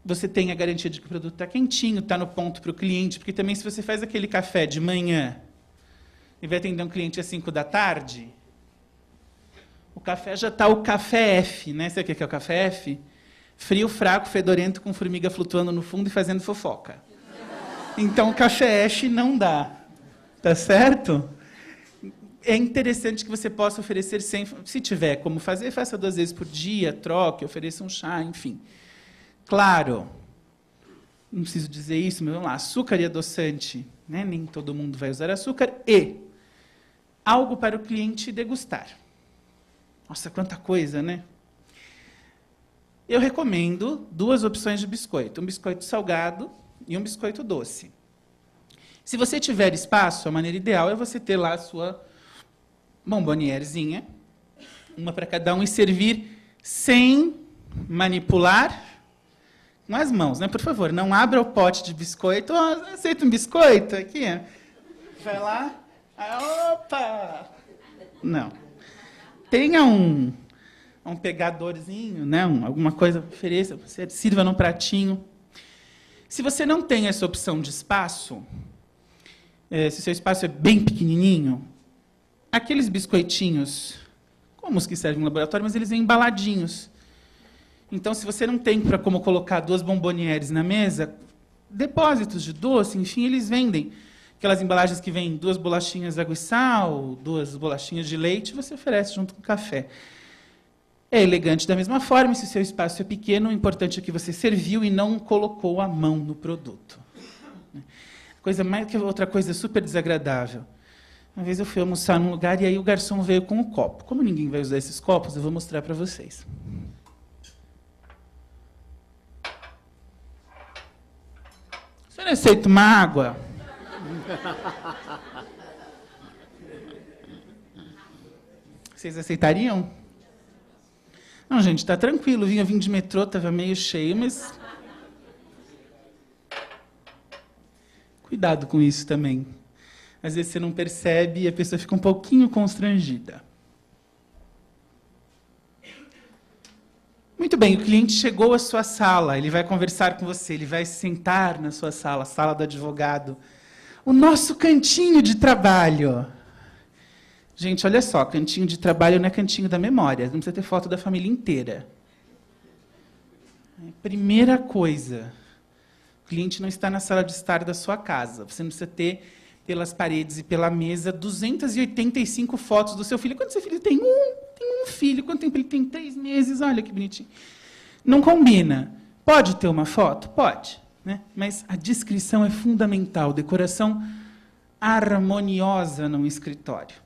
Você tem a garantia de que o produto está quentinho, está no ponto para o cliente, porque também se você faz aquele café de manhã e vai atender um cliente às 5 da tarde, o café já está o café F, né? Sabe o que é o café F? Frio, fraco, fedorento, com formiga flutuando no fundo e fazendo fofoca. Então, o café F não dá. Tá certo? É interessante que você possa oferecer sempre, se tiver como fazer, faça 2 vezes por dia, troque, ofereça um chá, enfim. Claro, não preciso dizer isso, mas vamos lá, açúcar e adoçante, né? Nem todo mundo vai usar açúcar, e algo para o cliente degustar. Nossa, quanta coisa, né? Eu recomendo 2 opções de biscoito, um biscoito salgado e um biscoito doce. Se você tiver espaço, a maneira ideal é você ter lá a sua bombonièrezinha, uma para cada um, e servir sem manipular com as mãos, né? Por favor, não abra o pote de biscoito. Oh, aceita um biscoito? Aqui. Vai lá. Opa! Não. Tenha um pegadorzinho, né? Alguma coisa, ofereça, você sirva num pratinho. Se você não tem essa opção de espaço, se o seu espaço é bem pequenininho, aqueles biscoitinhos, como os que servem no laboratório, mas eles vêm embaladinhos. Então, se você não tem como colocar 2 bombonières na mesa, depósitos de doce, enfim, eles vendem. Aquelas embalagens que vêm 2 bolachinhas de água e sal, 2 bolachinhas de leite, você oferece junto com o café. É elegante da mesma forma, se o seu espaço é pequeno, o importante é que você serviu e não colocou a mão no produto. Outra coisa super desagradável. Uma vez eu fui almoçar num lugar e aí o garçom veio com um copo. Como ninguém vai usar esses copos, eu vou mostrar para vocês. O senhor aceita uma água? Vocês aceitariam? Não, gente, está tranquilo. Eu vim de metrô, estava meio cheio, mas... Cuidado com isso também. Às vezes você não percebe e a pessoa fica um pouquinho constrangida. Muito bem, o cliente chegou à sua sala, ele vai conversar com você, ele vai sentar na sua sala, a sala do advogado. O nosso cantinho de trabalho. Gente, olha só, cantinho de trabalho não é cantinho da memória, não precisa ter foto da família inteira. Primeira coisa, o cliente não está na sala de estar da sua casa, você não precisa ter, pelas paredes e pela mesa, 285 fotos do seu filho. Quando seu filho tem um filho, quanto tempo ele tem? 3 meses, olha que bonitinho. Não combina. Pode ter uma foto? Pode. Né? Mas a descrição é fundamental. Decoração harmoniosa num escritório.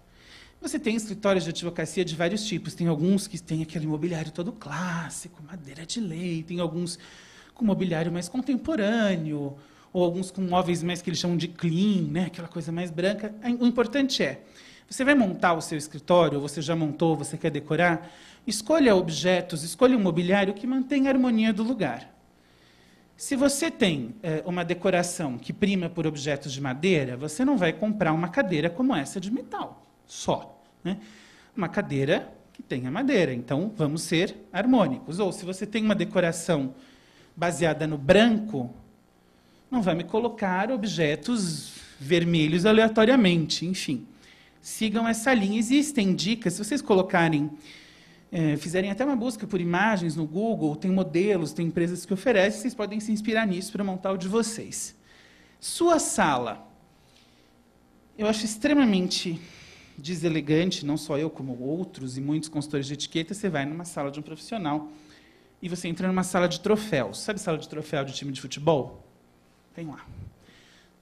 Você tem escritórios de advocacia de vários tipos. Tem alguns que têm aquele mobiliário todo clássico, madeira de lei. Tem alguns com mobiliário mais contemporâneo, ou alguns com móveis mais que eles chamam de clean, né? Aquela coisa mais branca. O importante é, você vai montar o seu escritório, ou você já montou, você quer decorar, escolha objetos, escolha um mobiliário que mantenha a harmonia do lugar. Se você tem uma decoração que prima por objetos de madeira, você não vai comprar uma cadeira como essa de metal, só. Né? Uma cadeira que tenha madeira. Então, vamos ser harmônicos. Ou, se você tem uma decoração baseada no branco, não vai me colocar objetos vermelhos aleatoriamente. Enfim, sigam essa linha. Existem dicas, se vocês colocarem... fizerem até uma busca por imagens no Google, tem modelos, tem empresas que oferecem, vocês podem se inspirar nisso para montar o de vocês. Sua sala. Eu acho extremamente deselegante, não só eu, como outros e muitos consultores de etiqueta, você vai numa sala de um profissional e você entra numa sala de troféus. Sabe sala de troféu de time de futebol? Tem lá.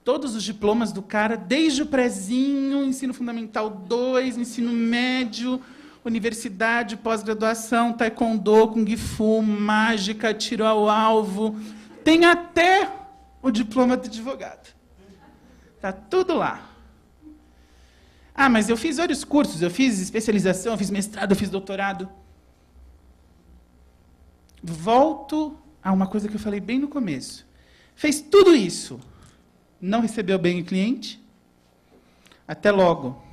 Todos os diplomas do cara, desde o prézinho, ensino fundamental 2, ensino médio... Universidade, pós-graduação, taekwondo, kung fu, mágica, tiro ao alvo. Tem até o diploma de advogado. Está tudo lá. Ah, mas eu fiz vários cursos, eu fiz especialização, eu fiz mestrado, eu fiz doutorado. Volto a uma coisa que eu falei bem no começo. Fez tudo isso. Não recebeu bem o cliente? Até logo.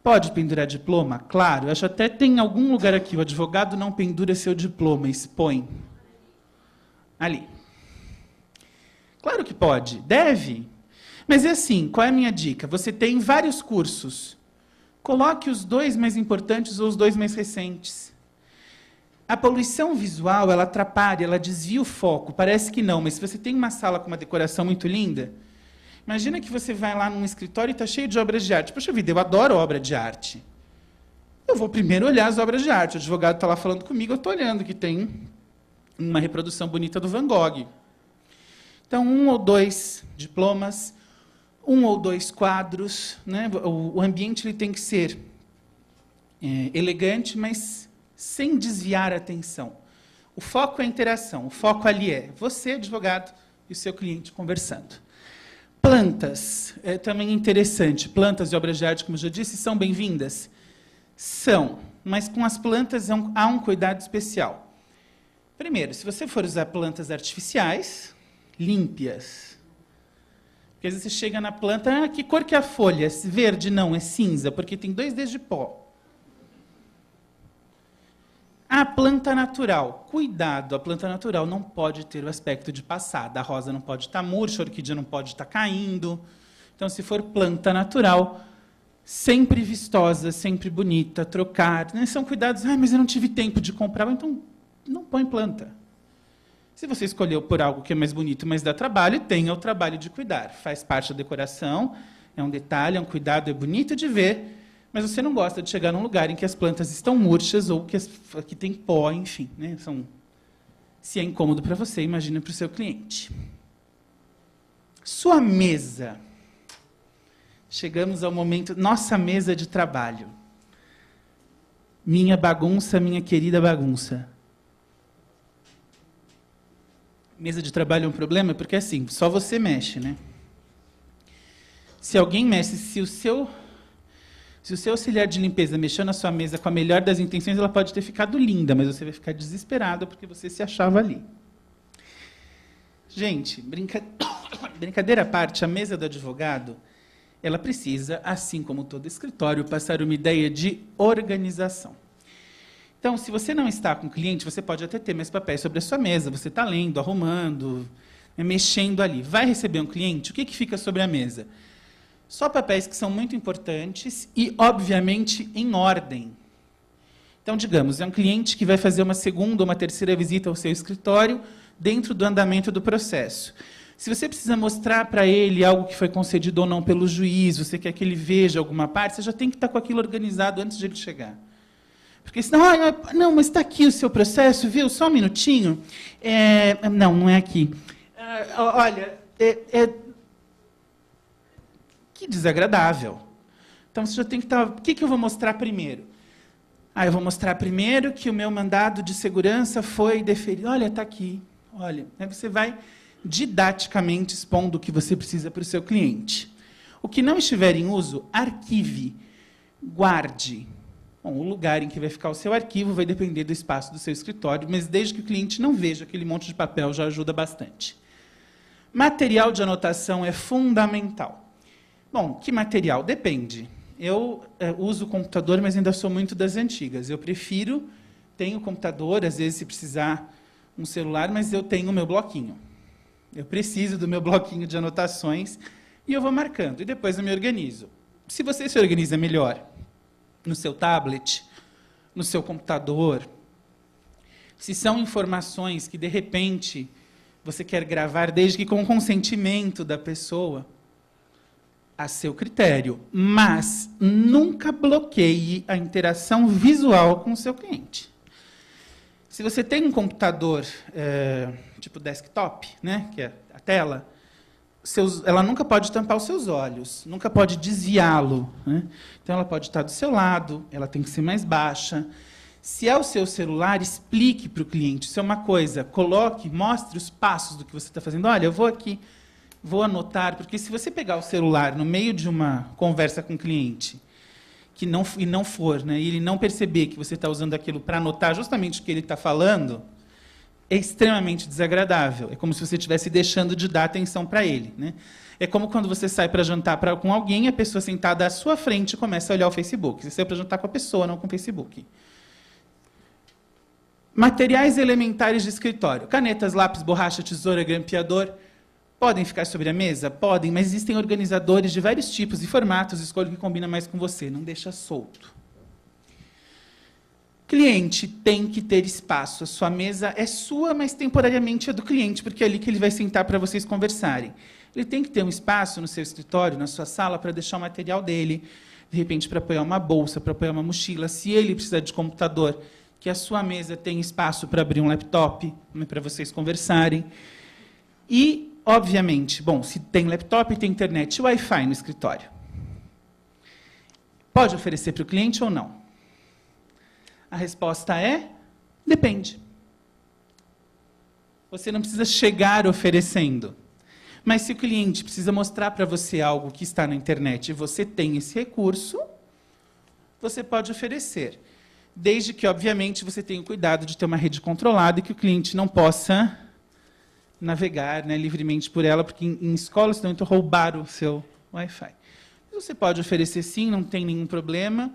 Pode pendurar diploma? Claro. Eu acho até tem algum lugar aqui. O advogado não pendura seu diploma, expõe. Ali. Claro que pode. Deve. Mas é assim, qual é a minha dica? Você tem vários cursos. Coloque os 2 mais importantes ou os 2 mais recentes. A poluição visual, ela atrapalha, ela desvia o foco. Parece que não, mas se você tem uma sala com uma decoração muito linda, imagina que você vai lá num escritório e está cheio de obras de arte. Poxa vida, eu adoro obra de arte. Eu vou primeiro olhar as obras de arte. O advogado está lá falando comigo, eu estou olhando que tem uma reprodução bonita do Van Gogh. Então, 1 ou 2 diplomas, 1 ou 2 quadros. Né? O ambiente ele tem que ser elegante, mas sem desviar a atenção. O foco é a interação. O foco ali é você, advogado, e o seu cliente conversando. Plantas, é também interessante. Plantas e obras de arte, como eu já disse, são bem-vindas? São, mas com as plantas há um cuidado especial. Primeiro, se você for usar plantas artificiais, límpias. Porque às vezes você chega na planta, que cor que é a folha? É verde? Não, é cinza, porque tem 2 dedos de pó. A planta natural. Cuidado, a planta natural não pode ter o aspecto de passada. A rosa não pode estar murcha, a orquídea não pode estar caindo. Então, se for planta natural, sempre vistosa, sempre bonita, trocar. Né? São cuidados, mas eu não tive tempo de comprar, então não põe planta. Se você escolheu por algo que é mais bonito, mas dá trabalho, tenha o trabalho de cuidar. Faz parte da decoração, é um detalhe, é um cuidado, é bonito de ver, mas você não gosta de chegar num lugar em que as plantas estão murchas ou que tem pó, enfim. Né? Se é incômodo para você, imagina para o seu cliente. Sua mesa. Chegamos ao momento... Nossa mesa de trabalho. Minha bagunça, minha querida bagunça. Mesa de trabalho é um problema porque, assim, só você mexe, né? Se alguém mexe, se o seu auxiliar de limpeza mexeu na sua mesa com a melhor das intenções, ela pode ter ficado linda, mas você vai ficar desesperado porque você se achava ali. Gente, brincadeira à parte, a mesa do advogado, ela precisa, assim como todo escritório, passar uma ideia de organização. Então, se você não está com o cliente, você pode até ter mais papéis sobre a sua mesa, você está lendo, arrumando, mexendo ali. Vai receber um cliente, o que fica sobre a mesa? Só papéis que são muito importantes e, obviamente, em ordem. Então, digamos, é um cliente que vai fazer uma segunda ou uma terceira visita ao seu escritório dentro do andamento do processo. Se você precisa mostrar para ele algo que foi concedido ou não pelo juiz, você quer que ele veja alguma parte, você já tem que estar com aquilo organizado antes de ele chegar. Porque senão, não, mas está aqui o seu processo, viu? Só um minutinho. Não é aqui. Olha, Que desagradável. Então, você já tem que estar... O que eu vou mostrar primeiro? Eu vou mostrar primeiro que o meu mandado de segurança foi deferido. Olha, está aqui. Olha, aí você vai didaticamente expondo o que você precisa para o seu cliente. O que não estiver em uso, arquive, guarde. Bom, o lugar em que vai ficar o seu arquivo vai depender do espaço do seu escritório, mas desde que o cliente não veja aquele monte de papel, já ajuda bastante. Material de anotação é fundamental. Bom, que material? Depende. Eu uso o computador, mas ainda sou muito das antigas. Eu prefiro, tenho computador, às vezes, se precisar, um celular, mas eu tenho o meu bloquinho. Eu preciso do meu bloquinho de anotações e eu vou marcando. E depois eu me organizo. Se você se organiza melhor no seu tablet, no seu computador, se são informações que, de repente, você quer gravar, desde que com o consentimento da pessoa, a seu critério, mas nunca bloqueie a interação visual com o seu cliente. Se você tem um computador tipo desktop, né, que é a tela, ela nunca pode tampar os seus olhos, nunca pode desviá-lo, né? Então, ela pode estar do seu lado, ela tem que ser mais baixa. Se é o seu celular, explique para o cliente. Isso é uma coisa, mostre os passos do que você está fazendo. Olha, eu vou aqui, vou anotar, porque se você pegar o celular no meio de uma conversa com o cliente e não for, né, e ele não perceber que você está usando aquilo para anotar justamente o que ele está falando, é extremamente desagradável. É como se você estivesse deixando de dar atenção para ele, né? É como quando você sai para jantar com alguém, a pessoa sentada à sua frente começa a olhar o Facebook. Você sai para jantar com a pessoa, não com o Facebook. Materiais elementares de escritório. Canetas, lápis, borracha, tesoura, grampeador. Podem ficar sobre a mesa? Podem, mas existem organizadores de vários tipos e formatos. Escolha o que combina mais com você. Não deixa solto. Cliente tem que ter espaço. A sua mesa é sua, mas temporariamente é do cliente, porque é ali que ele vai sentar para vocês conversarem. Ele tem que ter um espaço no seu escritório, na sua sala, para deixar o material dele, de repente para apoiar uma bolsa, para apoiar uma mochila. Se ele precisar de computador, que a sua mesa tem espaço para abrir um laptop, né, para vocês conversarem. E, obviamente, bom, se tem laptop, tem internet e Wi-Fi no escritório. Pode oferecer para o cliente ou não? A resposta é: depende. Você não precisa chegar oferecendo. Mas se o cliente precisa mostrar para você algo que está na internet e você tem esse recurso, você pode oferecer. Desde que, obviamente, você tenha o cuidado de ter uma rede controlada e que o cliente não possa navegar, né, livremente por ela, porque em escolas também roubar o seu Wi-Fi. Você pode oferecer sim, não tem nenhum problema.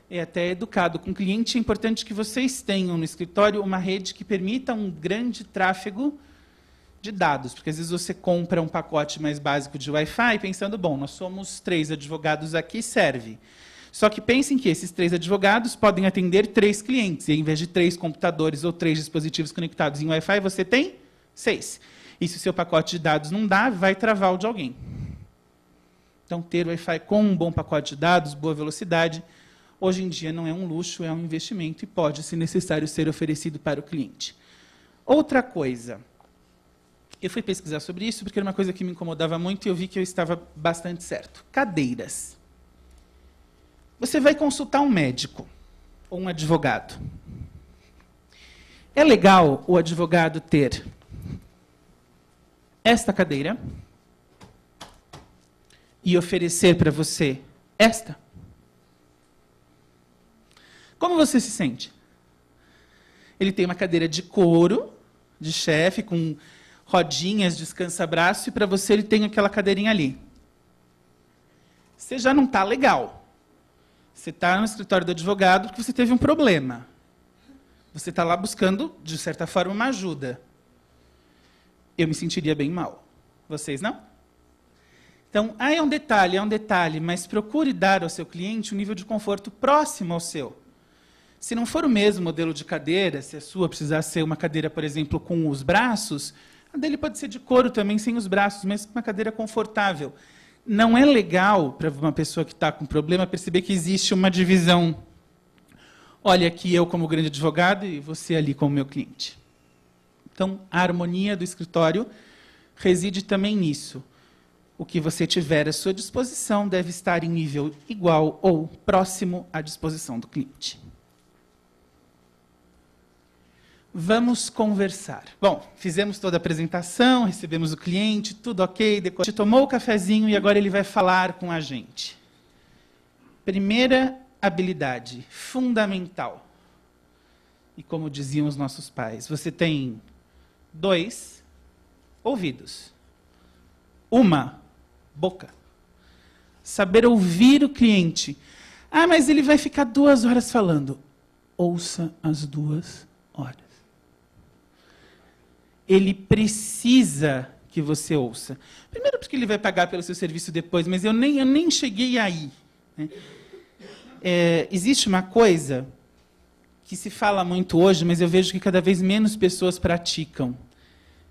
É até educado com o cliente. É importante que vocês tenham no escritório uma rede que permita um grande tráfego de dados, porque às vezes você compra um pacote mais básico de Wi-Fi pensando, bom, nós somos 3 advogados aqui, serve. Só que pensem que esses 3 advogados podem atender 3 clientes, e ao invés de 3 computadores ou 3 dispositivos conectados em Wi-Fi, você tem 6. E se o seu pacote de dados não dá, vai travar o de alguém. Então, ter Wi-Fi com um bom pacote de dados, boa velocidade, hoje em dia não é um luxo, é um investimento e pode, se necessário, ser oferecido para o cliente. Outra coisa, eu fui pesquisar sobre isso porque era uma coisa que me incomodava muito e eu vi que eu estava bastante certo. Cadeiras. Você vai consultar um médico ou um advogado. É legal o advogado ter esta cadeira e oferecer para você esta? Como você se sente? Ele tem uma cadeira de couro, de chefe, com rodinhas, descansa-braço, e para você ele tem aquela cadeirinha ali. Você já não está legal. Você está no escritório do advogado porque você teve um problema. Você está lá buscando, de certa forma, uma ajuda. Eu me sentiria bem mal. Vocês não? Então, é um detalhe, mas procure dar ao seu cliente um nível de conforto próximo ao seu. Se não for o mesmo modelo de cadeira, se a sua precisar ser uma cadeira, por exemplo, com os braços, a dele pode ser de couro também, sem os braços, mas uma cadeira confortável. Não é legal para uma pessoa que está com problema perceber que existe uma divisão. Olha, aqui eu como grande advogado e você ali como meu cliente. Então, a harmonia do escritório reside também nisso. O que você tiver à sua disposição deve estar em nível igual ou próximo à disposição do cliente. Vamos conversar. Bom, fizemos toda a apresentação, recebemos o cliente, tudo ok, a gente tomou o cafezinho e agora ele vai falar com a gente. Primeira habilidade, fundamental. E como diziam os nossos pais, você tem 2 ouvidos, 1 boca. Saber ouvir o cliente. Ah, mas ele vai ficar 2 horas falando. Ouça as 2 horas. Ele precisa que você ouça. Primeiro porque ele vai pagar pelo seu serviço depois, mas eu nem cheguei aí. Né? Existe uma coisa que se fala muito hoje, mas eu vejo que cada vez menos pessoas praticam.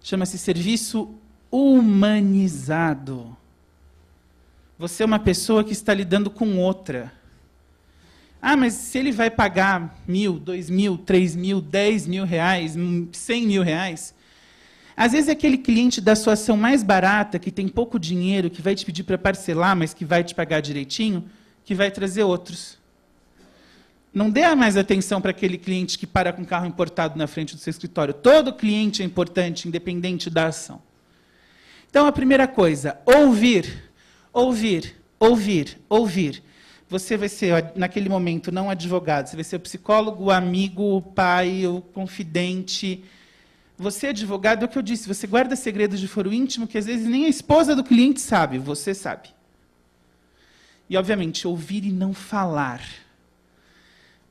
Chama-se serviço humanizado. Você é uma pessoa que está lidando com outra. Ah, mas se ele vai pagar 1.000, 2.000, 3.000, 10.000 reais, 100.000 reais, às vezes é aquele cliente da sua ação mais barata, que tem pouco dinheiro, que vai te pedir para parcelar, mas que vai te pagar direitinho, que vai trazer outros. Não dê mais atenção para aquele cliente que para com o carro importado na frente do seu escritório. Todo cliente é importante, independente da ação. Então, a primeira coisa, ouvir, ouvir, ouvir, ouvir. Você vai ser, naquele momento, não advogado, você vai ser o psicólogo, o amigo, o pai, o confidente. Você, advogado, é o que eu disse, você guarda segredos de foro íntimo que, às vezes, nem a esposa do cliente sabe, você sabe. E, obviamente, ouvir e não falar.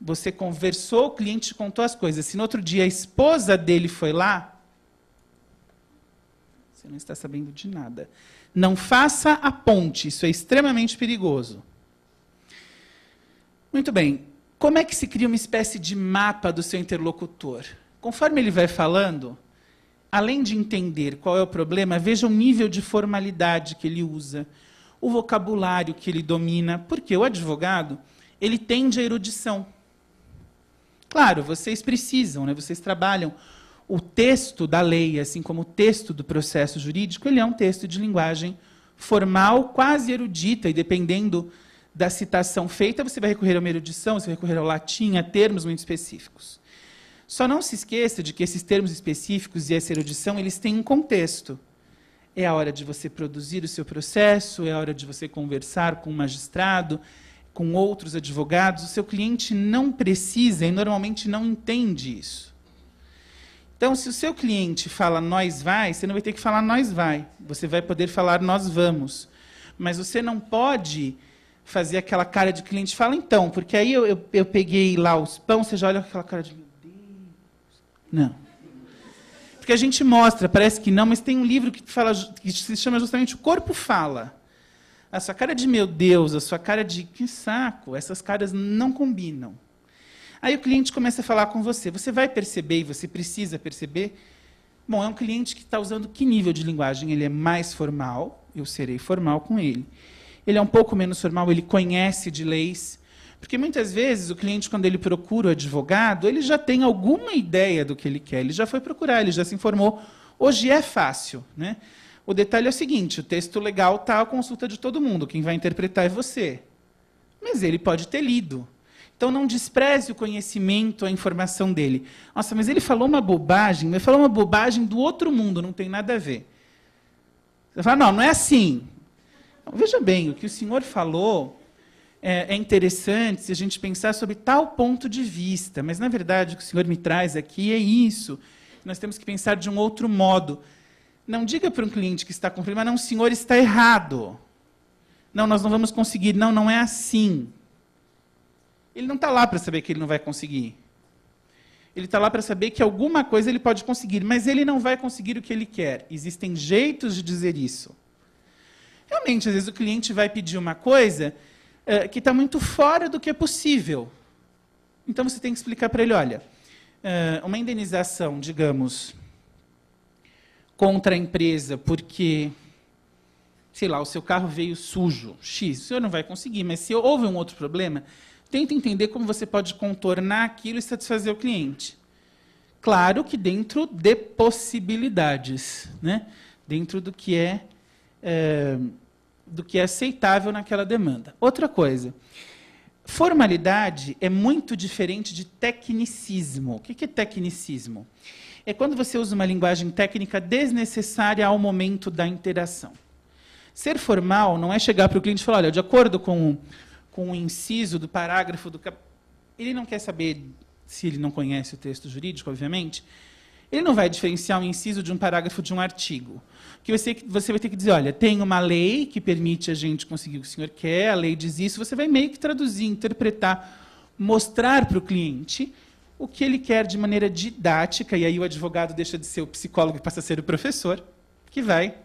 Você conversou, o cliente te contou as coisas. Se no outro dia a esposa dele foi lá, você não está sabendo de nada. Não faça a ponte, isso é extremamente perigoso. Muito bem. Como é que se cria uma espécie de mapa do seu interlocutor? Conforme ele vai falando, além de entender qual é o problema, veja o nível de formalidade que ele usa, o vocabulário que ele domina, porque o advogado, ele tende à erudição. Claro, vocês precisam, né? Vocês trabalham o texto da lei, assim como o texto do processo jurídico, ele é um texto de linguagem formal, quase erudita, e dependendo da citação feita, você vai recorrer a uma erudição, você vai recorrer ao latim, a termos muito específicos. Só não se esqueça de que esses termos específicos e essa erudição, eles têm um contexto. É a hora de você produzir o seu processo, é a hora de você conversar com um magistrado, com outros advogados. O seu cliente não precisa e normalmente não entende isso. Então, se o seu cliente fala nós vai, você não vai ter que falar nós vai. Você vai poder falar nós vamos. Mas você não pode fazer aquela cara de cliente fala então, porque aí eu peguei lá os pão, você já olha com aquela cara de meu Deus. Não. Porque a gente mostra, parece que não, mas tem um livro que se chama justamente O Corpo Fala. A sua cara de meu Deus, a sua cara de que saco, essas caras não combinam. Aí o cliente começa a falar com você. Você vai perceber, e você precisa perceber, bom, é um cliente que está usando que nível de linguagem? Ele é mais formal, eu serei formal com ele. Ele é um pouco menos formal, ele conhece de leis. Porque muitas vezes o cliente, quando ele procura o advogado, ele já tem alguma ideia do que ele quer, ele já foi procurar, ele já se informou. Hoje é fácil, né? O detalhe é o seguinte, o texto legal está à consulta de todo mundo, quem vai interpretar é você. Mas ele pode ter lido. Então não despreze o conhecimento, a informação dele. Nossa, mas ele falou uma bobagem, mas falou uma bobagem do outro mundo, não tem nada a ver. Você fala, não é assim. Então, veja bem, o que o senhor falou é interessante se a gente pensar sobre tal ponto de vista, mas, na verdade, o que o senhor me traz aqui é isso. Nós temos que pensar de um outro modo. Não diga para um cliente que está com problema, não, o senhor está errado. Não, nós não vamos conseguir. Não, não é assim. Ele não está lá para saber que ele não vai conseguir. Ele está lá para saber que alguma coisa ele pode conseguir, mas ele não vai conseguir o que ele quer. Existem jeitos de dizer isso. Realmente, às vezes, o cliente vai pedir uma coisa que está muito fora do que é possível. Então, você tem que explicar para ele, olha, uma indenização, digamos, contra a empresa porque, sei lá, o seu carro veio sujo, X, o senhor não vai conseguir, mas se houve um outro problema, tenta entender como você pode contornar aquilo e satisfazer o cliente. Claro que dentro de possibilidades, né? Dentro do que é do que é aceitável naquela demanda. Outra coisa, formalidade é muito diferente de tecnicismo. O que é tecnicismo? É quando você usa uma linguagem técnica desnecessária ao momento da interação. Ser formal não é chegar para o cliente e falar, olha, de acordo com o inciso do parágrafo do... Ele não quer saber, se ele não conhece o texto jurídico, obviamente, ele não vai diferenciar um inciso de um parágrafo de um artigo. Que você vai ter que dizer, olha, tem uma lei que permite a gente conseguir o que o senhor quer, a lei diz isso, você vai meio que traduzir, interpretar, mostrar para o cliente o que ele quer de maneira didática, e aí o advogado deixa de ser o psicólogo e passa a ser o professor, que vai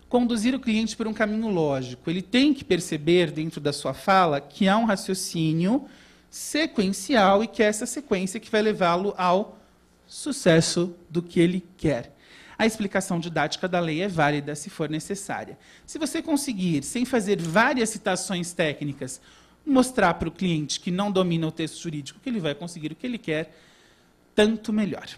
conduzir o cliente por um caminho lógico. Ele tem que perceber, dentro da sua fala, que há um raciocínio sequencial e que é essa sequência que vai levá-lo ao sucesso do que ele quer. A explicação didática da lei é válida se for necessária. Se você conseguir, sem fazer várias citações técnicas, mostrar para o cliente que não domina o texto jurídico que ele vai conseguir o que ele quer, tanto melhor.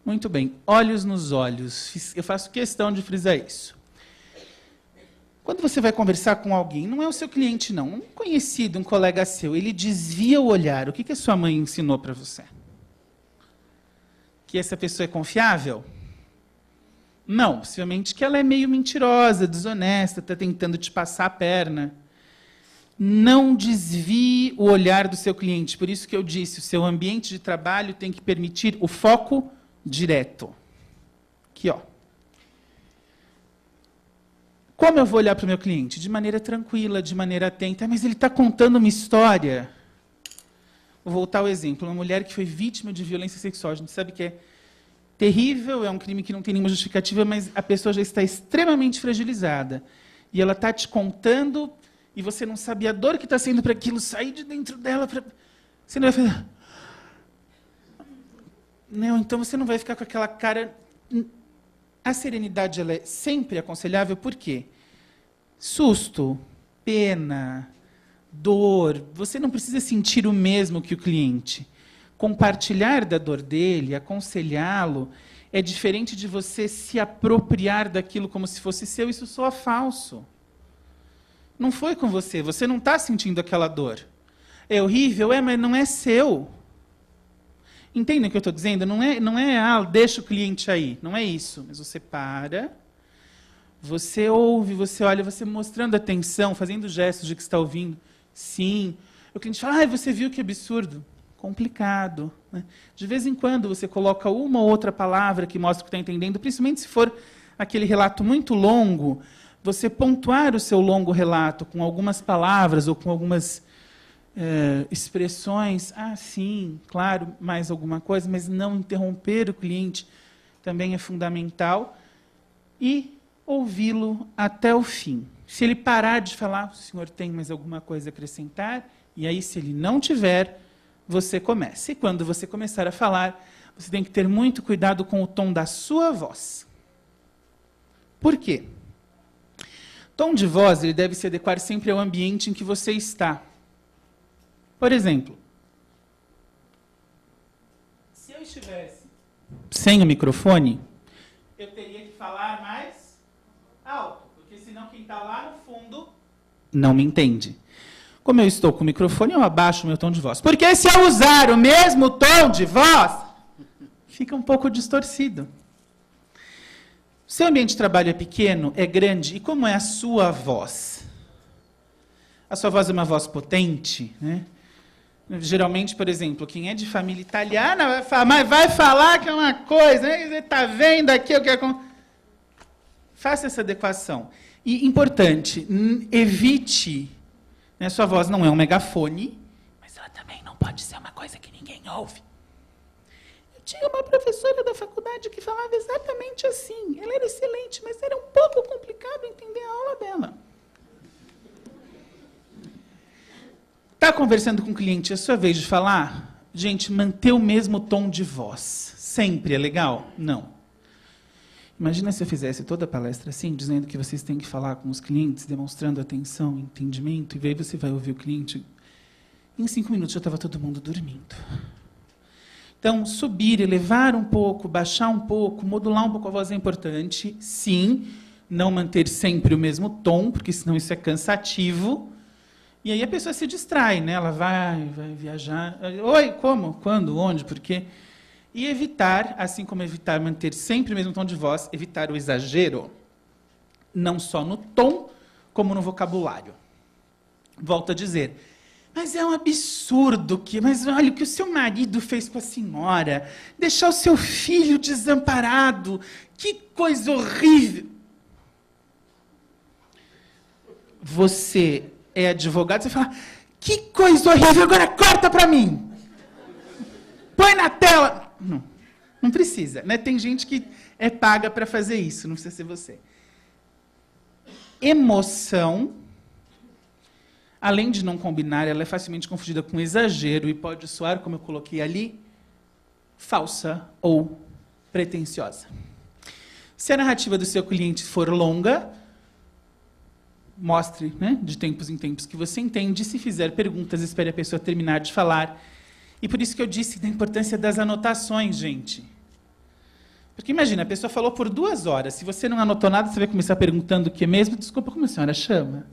Muito bem, olhos nos olhos. Eu faço questão de frisar isso. Quando você vai conversar com alguém, não é o seu cliente, não. Um conhecido, um colega seu, ele desvia o olhar. O que a sua mãe ensinou para você? Que essa pessoa é confiável? Não, possivelmente que ela é meio mentirosa, desonesta, está tentando te passar a perna. Não desvie o olhar do seu cliente. Por isso que eu disse, o seu ambiente de trabalho tem que permitir o foco direto. Aqui, ó. Como eu vou olhar para o meu cliente? De maneira tranquila, de maneira atenta. Mas ele está contando uma história. Vou voltar ao exemplo. Uma mulher que foi vítima de violência sexual. A gente sabe que é terrível, é um crime que não tem nenhuma justificativa, mas a pessoa já está extremamente fragilizada. E ela está te contando, e você não sabe a dor que está sendo para aquilo sair de dentro dela. Você não vai fazer... Não, então você não vai ficar com aquela cara... A serenidade ela é sempre aconselhável, por quê? Susto, pena, dor, você não precisa sentir o mesmo que o cliente. Compartilhar da dor dele, aconselhá-lo, é diferente de você se apropriar daquilo como se fosse seu, isso soa falso. Não foi com você, você não está sentindo aquela dor. É horrível, mas não é seu. Entendem o que eu estou dizendo? Não é, deixa o cliente aí. Não é isso. Mas você para, você ouve, você olha, você mostrando atenção, fazendo gestos de que está ouvindo. Sim. O cliente fala, você viu que absurdo. Complicado. Né? De vez em quando você coloca uma ou outra palavra que mostra que está entendendo, principalmente se for aquele relato muito longo, você pontuar o seu longo relato com algumas palavras ou com algumas... expressões, sim, claro, mais alguma coisa, mas não interromper o cliente também é fundamental, e ouvi-lo até o fim. Se ele parar de falar, o senhor tem mais alguma coisa a acrescentar? E aí, se ele não tiver, você começa. E quando você começar a falar, você tem que ter muito cuidado com o tom da sua voz. Por quê? Tom de voz ele deve se adequar sempre ao ambiente em que você está. Por exemplo, se eu estivesse sem o microfone, eu teria que falar mais alto, porque senão quem está lá no fundo não me entende. Como eu estou com o microfone, eu abaixo o meu tom de voz. Porque se eu usar o mesmo tom de voz, fica um pouco distorcido. Seu ambiente de trabalho é pequeno, é grande, e como é a sua voz? A sua voz é uma voz potente, né? Geralmente, por exemplo, quem é de família italiana vai falar, mas vai falar que é uma coisa, né? Você está vendo aqui o que acontece. Faça essa adequação. E, importante, evite, né, sua voz não é um megafone, mas ela também não pode ser uma coisa que ninguém ouve. Eu tinha uma professora da faculdade que falava exatamente assim. Ela era excelente, mas era um pouco complicado entender a aula dela. Está conversando com o cliente, é a sua vez de falar? Gente, manter o mesmo tom de voz. Sempre é legal? Não. Imagina se eu fizesse toda a palestra assim, dizendo que vocês têm que falar com os clientes, demonstrando atenção, entendimento, e aí você vai ouvir o cliente. Em 5 minutos já estava todo mundo dormindo. Então, subir, elevar um pouco, baixar um pouco, modular um pouco a voz é importante, sim. Não manter sempre o mesmo tom, porque senão isso é cansativo. E aí a pessoa se distrai, né? Ela vai viajar. Oi, como? Quando? Onde? Por quê? E evitar, assim como evitar manter sempre o mesmo tom de voz, evitar o exagero, não só no tom, como no vocabulário. Volto a dizer, mas é um absurdo mas olha o que o seu marido fez com a senhora, deixar o seu filho desamparado, que coisa horrível. Você é advogado, você fala, que coisa horrível, agora corta para mim. Põe na tela. Não precisa, né? Tem gente que é paga para fazer isso, não precisa ser você. Emoção, além de não combinar, ela é facilmente confundida com exagero e pode soar, como eu coloquei ali, falsa ou pretensiosa. Se a narrativa do seu cliente for longa, mostre, né, de tempos em tempos que você entende. Se fizer perguntas, espere a pessoa terminar de falar. E por isso que eu disse da importância das anotações, gente. Porque imagina, a pessoa falou por 2 horas. Se você não anotou nada, você vai começar perguntando o que mesmo. Desculpa, como a senhora chama?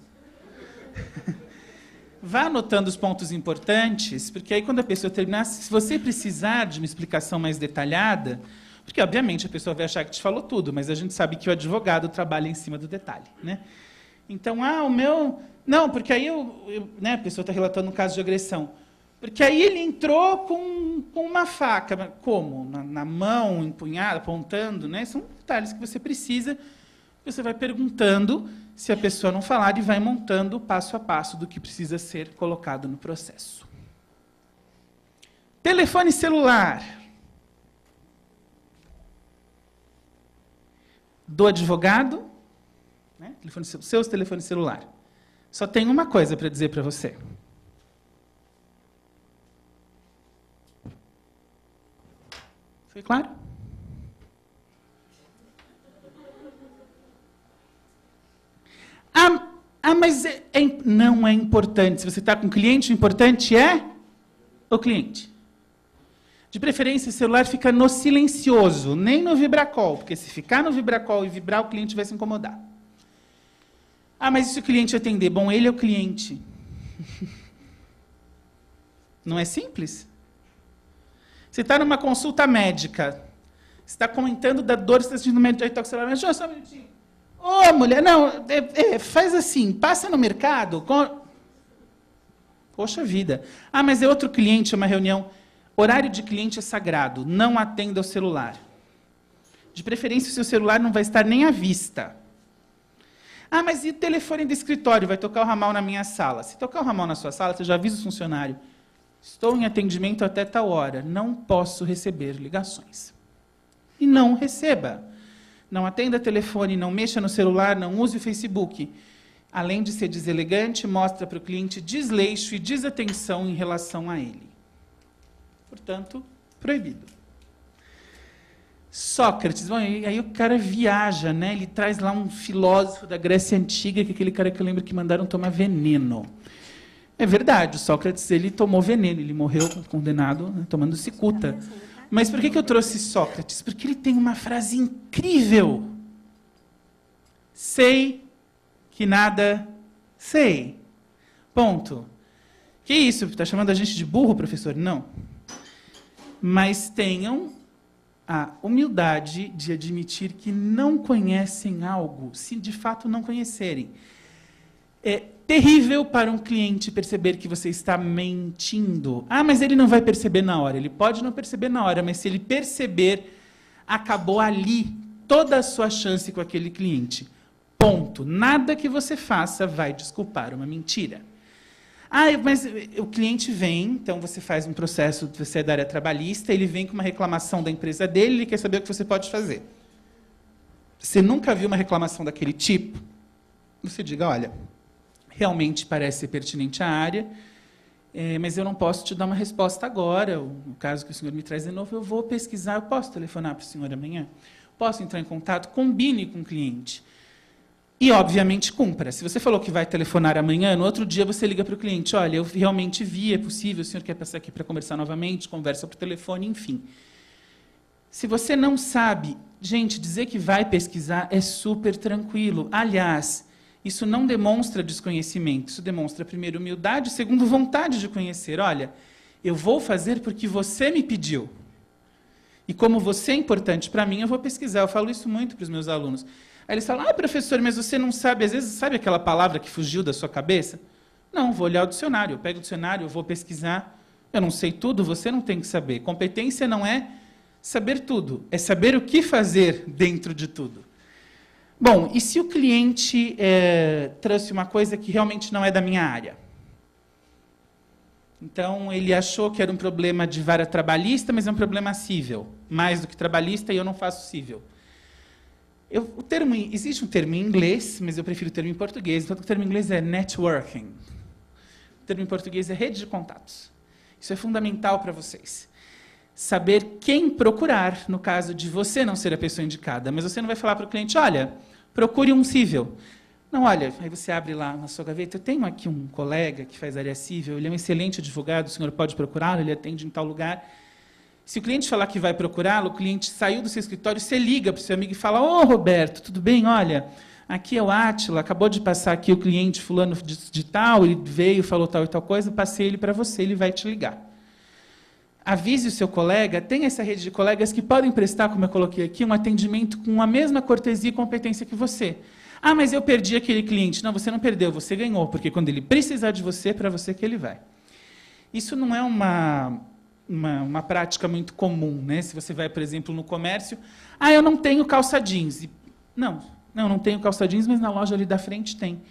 Vá anotando os pontos importantes, porque aí quando a pessoa terminar, se você precisar de uma explicação mais detalhada, porque obviamente a pessoa vai achar que te falou tudo, mas a gente sabe que o advogado trabalha em cima do detalhe, né? Então, o meu... Não, porque aí né, a pessoa está relatando um caso de agressão. Porque aí ele entrou com uma faca. Como? Na mão, empunhada, apontando, né? São detalhes que você precisa. Você vai perguntando, se a pessoa não falar, e vai montando passo a passo do que precisa ser colocado no processo. Telefone celular. Do advogado, né? Seus telefones celular. Só tem uma coisa para dizer para você. Foi claro? Mas não é importante. Se você está com um cliente, o importante é o cliente. De preferência, o celular fica no silencioso, nem no vibracol, porque se ficar no vibracol e vibrar, o cliente vai se incomodar. Mas e se o cliente atender? Bom, ele é o cliente. Não é simples? Você está numa consulta médica, você está comentando da dor, você está sentindo médico, aí toca o celular, mas só um minutinho. Ô, mulher, não, faz assim, passa no mercado. Poxa vida. Mas é outro cliente, é uma reunião. Horário de cliente é sagrado, não atenda ao celular. De preferência, o seu celular não vai estar nem à vista. Mas e o telefone do escritório? Vai tocar o ramal na minha sala. Se tocar o ramal na sua sala, você já avisa o funcionário. Estou em atendimento até tal hora. Não posso receber ligações. E não receba. Não atenda telefone, não mexa no celular, não use o Facebook. Além de ser deselegante, mostra para o cliente desleixo e desatenção em relação a ele. Portanto, proibido. Sócrates, bom, aí o cara viaja, né? Ele traz lá um filósofo da Grécia Antiga, que é aquele cara que eu lembro que mandaram tomar veneno. É verdade, o Sócrates ele tomou veneno, ele morreu condenado, né, tomando cicuta. Mas por que eu trouxe Sócrates? Porque ele tem uma frase incrível. Sei que nada sei. Ponto. Que isso? Está chamando a gente de burro, professor? Não. Mas tenham a humildade de admitir que não conhecem algo, se de fato não conhecerem. É terrível para um cliente perceber que você está mentindo. Mas ele não vai perceber na hora. Ele pode não perceber na hora, mas se ele perceber, acabou ali toda a sua chance com aquele cliente. Ponto. Nada que você faça vai desculpar uma mentira. Mas o cliente vem, então você faz um processo, você é da área trabalhista, ele vem com uma reclamação da empresa dele, ele quer saber o que você pode fazer. Você nunca viu uma reclamação daquele tipo? Você diga, olha, realmente parece ser pertinente à área, mas eu não posso te dar uma resposta agora. O caso que o senhor me traz de novo, eu vou pesquisar, eu posso telefonar para o senhor amanhã? Posso entrar em contato? Combine com o cliente. E, obviamente, cumpra. Se você falou que vai telefonar amanhã, no outro dia você liga para o cliente, olha, eu realmente vi, é possível, o senhor quer passar aqui para conversar novamente, conversa por telefone, enfim. Se você não sabe, gente, dizer que vai pesquisar é super tranquilo. Aliás, isso não demonstra desconhecimento, isso demonstra, primeiro, humildade, segundo, vontade de conhecer. Olha, eu vou fazer porque você me pediu. E como você é importante para mim, eu vou pesquisar. Eu falo isso muito para os meus alunos. Aí eles falam, professor, mas você não sabe, às vezes, sabe aquela palavra que fugiu da sua cabeça? Não, vou olhar o dicionário, eu pego o dicionário, eu vou pesquisar. Eu não sei tudo, você não tem que saber. Competência não é saber tudo, é saber o que fazer dentro de tudo. Bom, e se o cliente trouxe uma coisa que realmente não é da minha área? Então, ele achou que era um problema de vara trabalhista, mas é um problema cível. Mais do que trabalhista, e eu não faço cível. Existe um termo em inglês, mas eu prefiro o termo em português. Então, o termo em inglês é networking. O termo em português é rede de contatos. Isso é fundamental para vocês. Saber quem procurar, no caso de você não ser a pessoa indicada. Mas você não vai falar para o cliente, olha, procure um cível. Não, olha, aí você abre lá na sua gaveta, eu tenho aqui um colega que faz área cível, ele é um excelente advogado, o senhor pode procurá-lo, ele atende em tal lugar. Se o cliente falar que vai procurá-lo, o cliente saiu do seu escritório, você liga para o seu amigo e fala, Roberto, tudo bem? Olha, aqui é o Átila, acabou de passar aqui o cliente fulano de tal, ele veio, falou tal e tal coisa, passei ele para você, ele vai te ligar. Avise o seu colega, tem essa rede de colegas que podem prestar, como eu coloquei aqui, um atendimento com a mesma cortesia e competência que você. Mas eu perdi aquele cliente. Não, você não perdeu, você ganhou, porque quando ele precisar de você, é para você que ele vai. Isso não é uma prática muito comum, né? Se você vai, por exemplo, no comércio, eu não tenho calça jeans. Não tenho calça jeans, mas na loja ali da frente tem.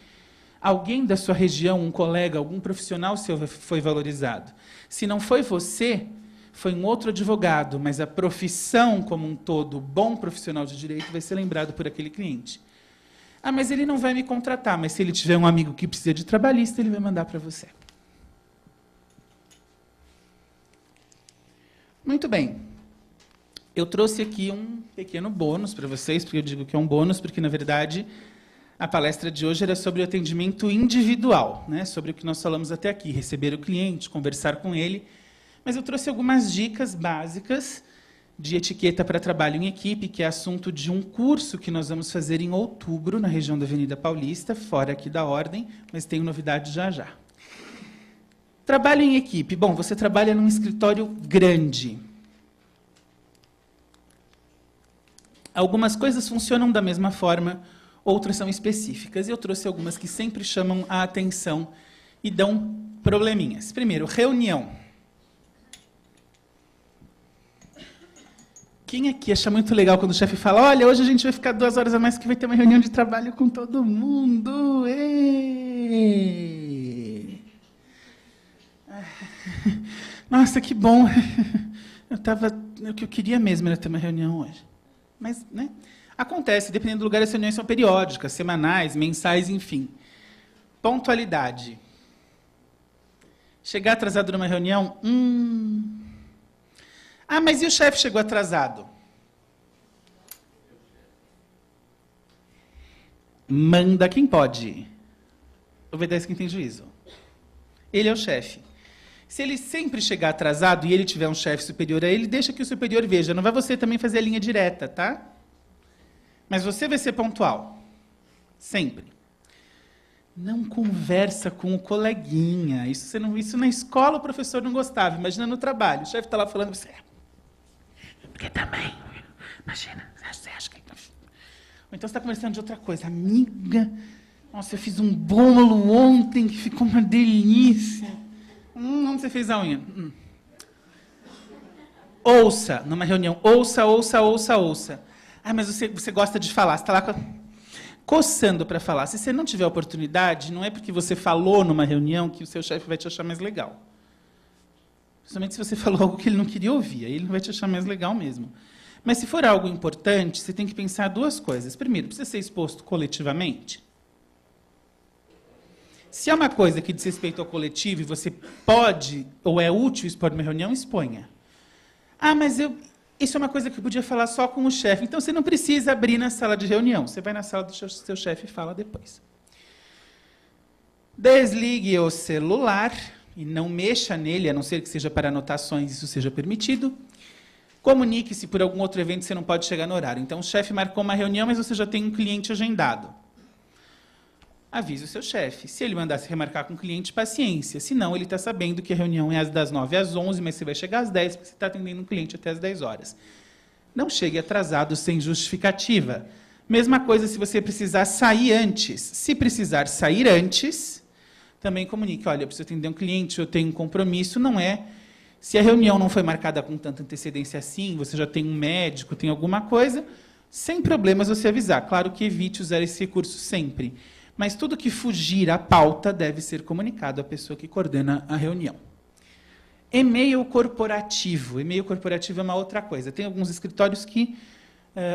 Alguém da sua região, um colega, algum profissional seu foi valorizado. Se não foi você, foi um outro advogado, mas a profissão como um todo, bom profissional de direito, vai ser lembrado por aquele cliente. Mas ele não vai me contratar, mas se ele tiver um amigo que precisa de trabalhista, ele vai mandar para você. Muito bem. Eu trouxe aqui um pequeno bônus para vocês, porque eu digo que é um bônus, porque, na verdade, a palestra de hoje era sobre o atendimento individual, né? Sobre o que nós falamos até aqui, receber o cliente, conversar com ele. Mas eu trouxe algumas dicas básicas de etiqueta para trabalho em equipe, que é assunto de um curso que nós vamos fazer em outubro, na região da Avenida Paulista, fora aqui da ordem, mas tenho novidade já já. Trabalho em equipe. Bom, você trabalha num escritório grande. Algumas coisas funcionam da mesma forma, outras são específicas. E eu trouxe algumas que sempre chamam a atenção e dão probleminhas. Primeiro, reunião. Quem aqui acha muito legal quando o chefe fala, olha, hoje a gente vai ficar 2 horas a mais que vai ter uma reunião de trabalho com todo mundo. Ei! Nossa, que bom. O que eu queria mesmo era ter uma reunião hoje. Mas, né? Acontece, dependendo do lugar, as reuniões são periódicas, semanais, mensais, enfim. Pontualidade. Chegar atrasado numa reunião, mas e o chefe chegou atrasado? Manda quem pode. Obedece quem tem juízo. Ele é o chefe. Se ele sempre chegar atrasado e ele tiver um chefe superior a ele, deixa que o superior veja. Não vai você também fazer a linha direta, tá? Mas você vai ser pontual. Sempre. Não conversa com o coleguinha. Isso na escola o professor não gostava. Imagina no trabalho. O chefe está lá falando para você. Porque também, imagina, você acha que... Ou então você está conversando de outra coisa. Amiga, nossa, eu fiz um bolo ontem que ficou uma delícia. Onde você fez a unha? Ouça, numa reunião. Ouça. Mas você gosta de falar. Você está lá coçando para falar. Se você não tiver oportunidade, não é porque você falou numa reunião que o seu chefe vai te achar mais legal. Principalmente se você falou algo que ele não queria ouvir, aí ele não vai te achar mais legal mesmo. Mas se for algo importante, você tem que pensar 2 coisas. Primeiro, precisa ser exposto coletivamente. Se é uma coisa que diz respeito ao coletivo e você pode ou é útil expor numa reunião, exponha. Mas Isso é uma coisa que eu podia falar só com o chefe. Então, você não precisa abrir na sala de reunião. Você vai na sala do seu chefe e fala depois. Desligue o celular e não mexa nele, a não ser que seja para anotações, isso seja permitido. Comunique-se por algum outro evento, você não pode chegar no horário. Então, o chefe marcou uma reunião, mas você já tem um cliente agendado. Avise o seu chefe. Se ele mandar se remarcar com o cliente, paciência. Se não, ele está sabendo que a reunião é das 9 às 11, mas você vai chegar às 10, porque você está atendendo um cliente até às 10 horas. Não chegue atrasado sem justificativa. Mesma coisa se você precisar sair antes. Se precisar sair antes, também comunique. Olha, eu preciso atender um cliente, eu tenho um compromisso. Não é. Se a reunião não foi marcada com tanta antecedência assim, você já tem um médico, tem alguma coisa, sem problemas você avisar. Claro que evite usar esse recurso sempre. Mas tudo que fugir à pauta deve ser comunicado à pessoa que coordena a reunião. E-mail corporativo. E-mail corporativo é uma outra coisa. Tem alguns escritórios que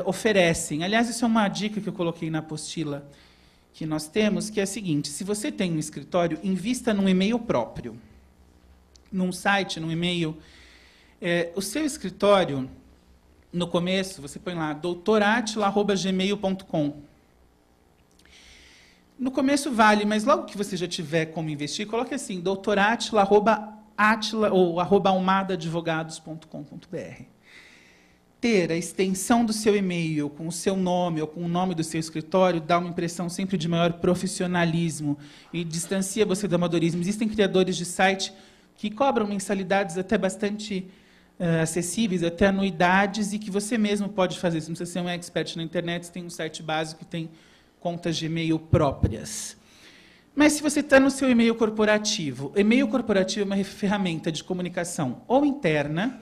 oferecem. Aliás, isso é uma dica que eu coloquei na apostila que nós temos, que é a seguinte: se você tem um escritório, invista num e-mail próprio. Num site, num e-mail. O seu escritório, no começo, você põe lá doutoratila@gmail.com. No começo vale, mas logo que você já tiver como investir, coloque assim, doutoratila@almadaadvogados.com.br. Ter a extensão do seu e-mail com o seu nome ou com o nome do seu escritório dá uma impressão sempre de maior profissionalismo e distancia você do amadorismo. Existem criadores de site que cobram mensalidades até bastante acessíveis, até anuidades, e que você mesmo pode fazer. Você não precisa ser um expert na internet, você tem um site básico que tem contas de e-mail próprias. Mas se você está no seu e-mail corporativo é uma ferramenta de comunicação ou interna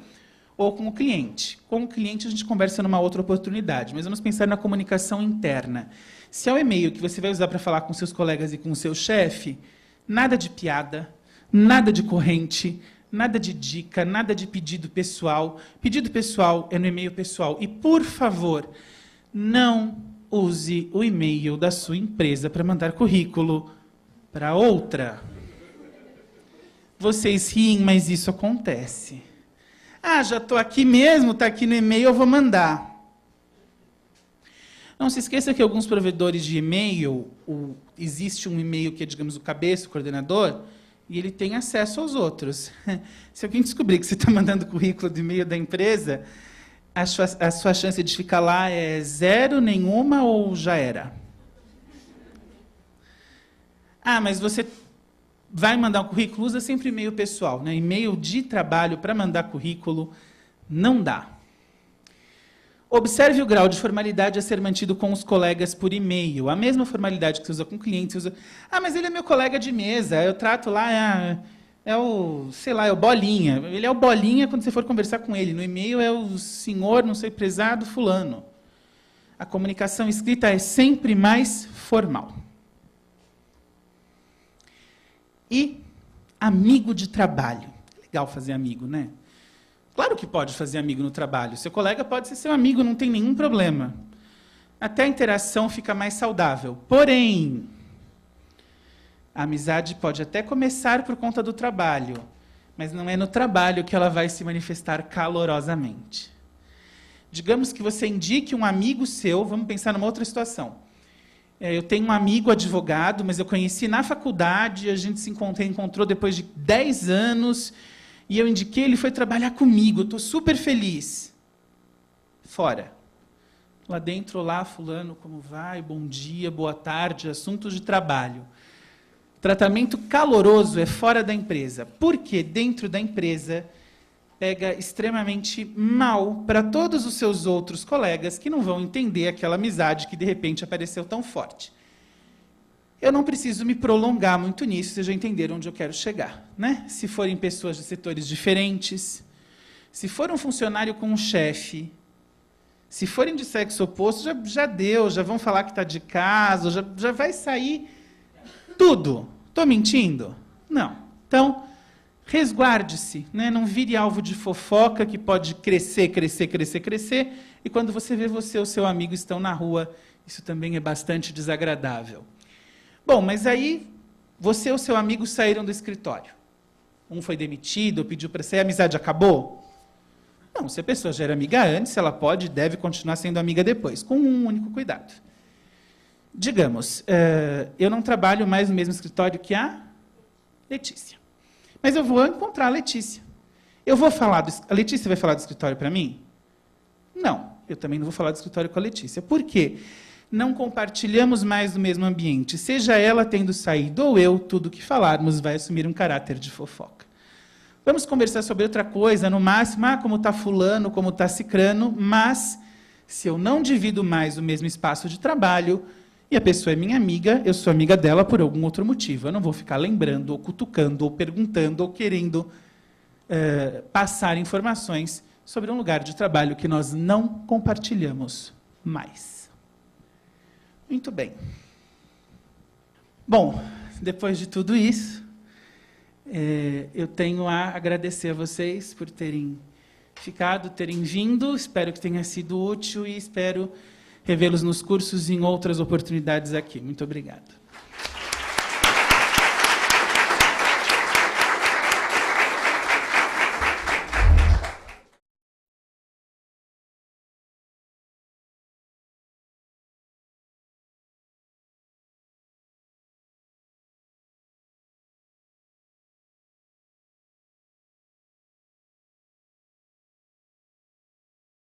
ou com o cliente. Com o cliente a gente conversa numa outra oportunidade, mas vamos pensar na comunicação interna. Se é o e-mail que você vai usar para falar com seus colegas e com o seu chefe, nada de piada, nada de corrente, nada de dica, nada de pedido pessoal. Pedido pessoal é no e-mail pessoal. E, por favor, não use o e-mail da sua empresa para mandar currículo para outra. Vocês riem, mas isso acontece. Ah, já estou aqui mesmo, está aqui no e-mail, eu vou mandar. Não se esqueça que alguns provedores de e-mail, existe um e-mail que é, digamos, o cabeça, o coordenador, e ele tem acesso aos outros. Se alguém descobrir que você está mandando currículo do e-mail da empresa, a sua chance de ficar lá é 0, nenhuma ou já era? Ah, mas você vai mandar um currículo, usa sempre e-mail pessoal, né? E-mail de trabalho para mandar currículo não dá. Observe o grau de formalidade a ser mantido com os colegas por e-mail. A mesma formalidade que você usa com clientes, você usa... Ah, mas ele é meu colega de mesa, eu trato lá... É o Bolinha. Ele é o Bolinha quando você for conversar com ele. No e-mail é o senhor, não sei, prezado, fulano. A comunicação escrita é sempre mais formal. E amigo de trabalho. Legal fazer amigo, né? Claro que pode fazer amigo no trabalho. Seu colega pode ser seu amigo, não tem nenhum problema. Até a interação fica mais saudável. Porém, a amizade pode até começar por conta do trabalho, mas não é no trabalho que ela vai se manifestar calorosamente. Digamos que você indique um amigo seu, vamos pensar numa outra situação. Eu tenho um amigo advogado, mas eu conheci na faculdade, a gente se encontrou depois de 10 anos, e eu indiquei, ele foi trabalhar comigo, estou super feliz. Fora. Lá dentro, olá, fulano, como vai? Bom dia, boa tarde, assuntos de trabalho. Tratamento caloroso é fora da empresa, porque dentro da empresa pega extremamente mal para todos os seus outros colegas que não vão entender aquela amizade que de repente apareceu tão forte. Eu não preciso me prolongar muito nisso, vocês já entenderam onde eu quero chegar, né? Se forem pessoas de setores diferentes, se for um funcionário com um chefe, se forem de sexo oposto, já deu, já vão falar que está de caso, já vai sair tudo. Estou mentindo? Não. Então, resguarde-se, né? Não vire alvo de fofoca que pode crescer, e quando você vê você ou seu amigo estão na rua, isso também é bastante desagradável. Bom, mas aí você ou seu amigo saíram do escritório. Um foi demitido, pediu para sair, a amizade acabou? Não, se a pessoa já era amiga antes, ela pode e deve continuar sendo amiga depois, com um único cuidado. Digamos, eu não trabalho mais no mesmo escritório que a Letícia. Mas eu vou encontrar a Letícia. A Letícia vai falar do escritório para mim? Não, eu também não vou falar do escritório com a Letícia. Por quê? Não compartilhamos mais do mesmo ambiente. Seja ela tendo saído ou eu, tudo que falarmos vai assumir um caráter de fofoca. Vamos conversar sobre outra coisa, no máximo, como está fulano, como está cicrano, mas se eu não divido mais o mesmo espaço de trabalho, e a pessoa é minha amiga, eu sou amiga dela por algum outro motivo. Eu não vou ficar lembrando, ou cutucando, ou perguntando, ou querendo passar informações sobre um lugar de trabalho que nós não compartilhamos mais. Muito bem. Bom, depois de tudo isso, eu tenho a agradecer a vocês por terem ficado, terem vindo. Espero que tenha sido útil e espero revê-los nos cursos e em outras oportunidades aqui. Muito obrigado.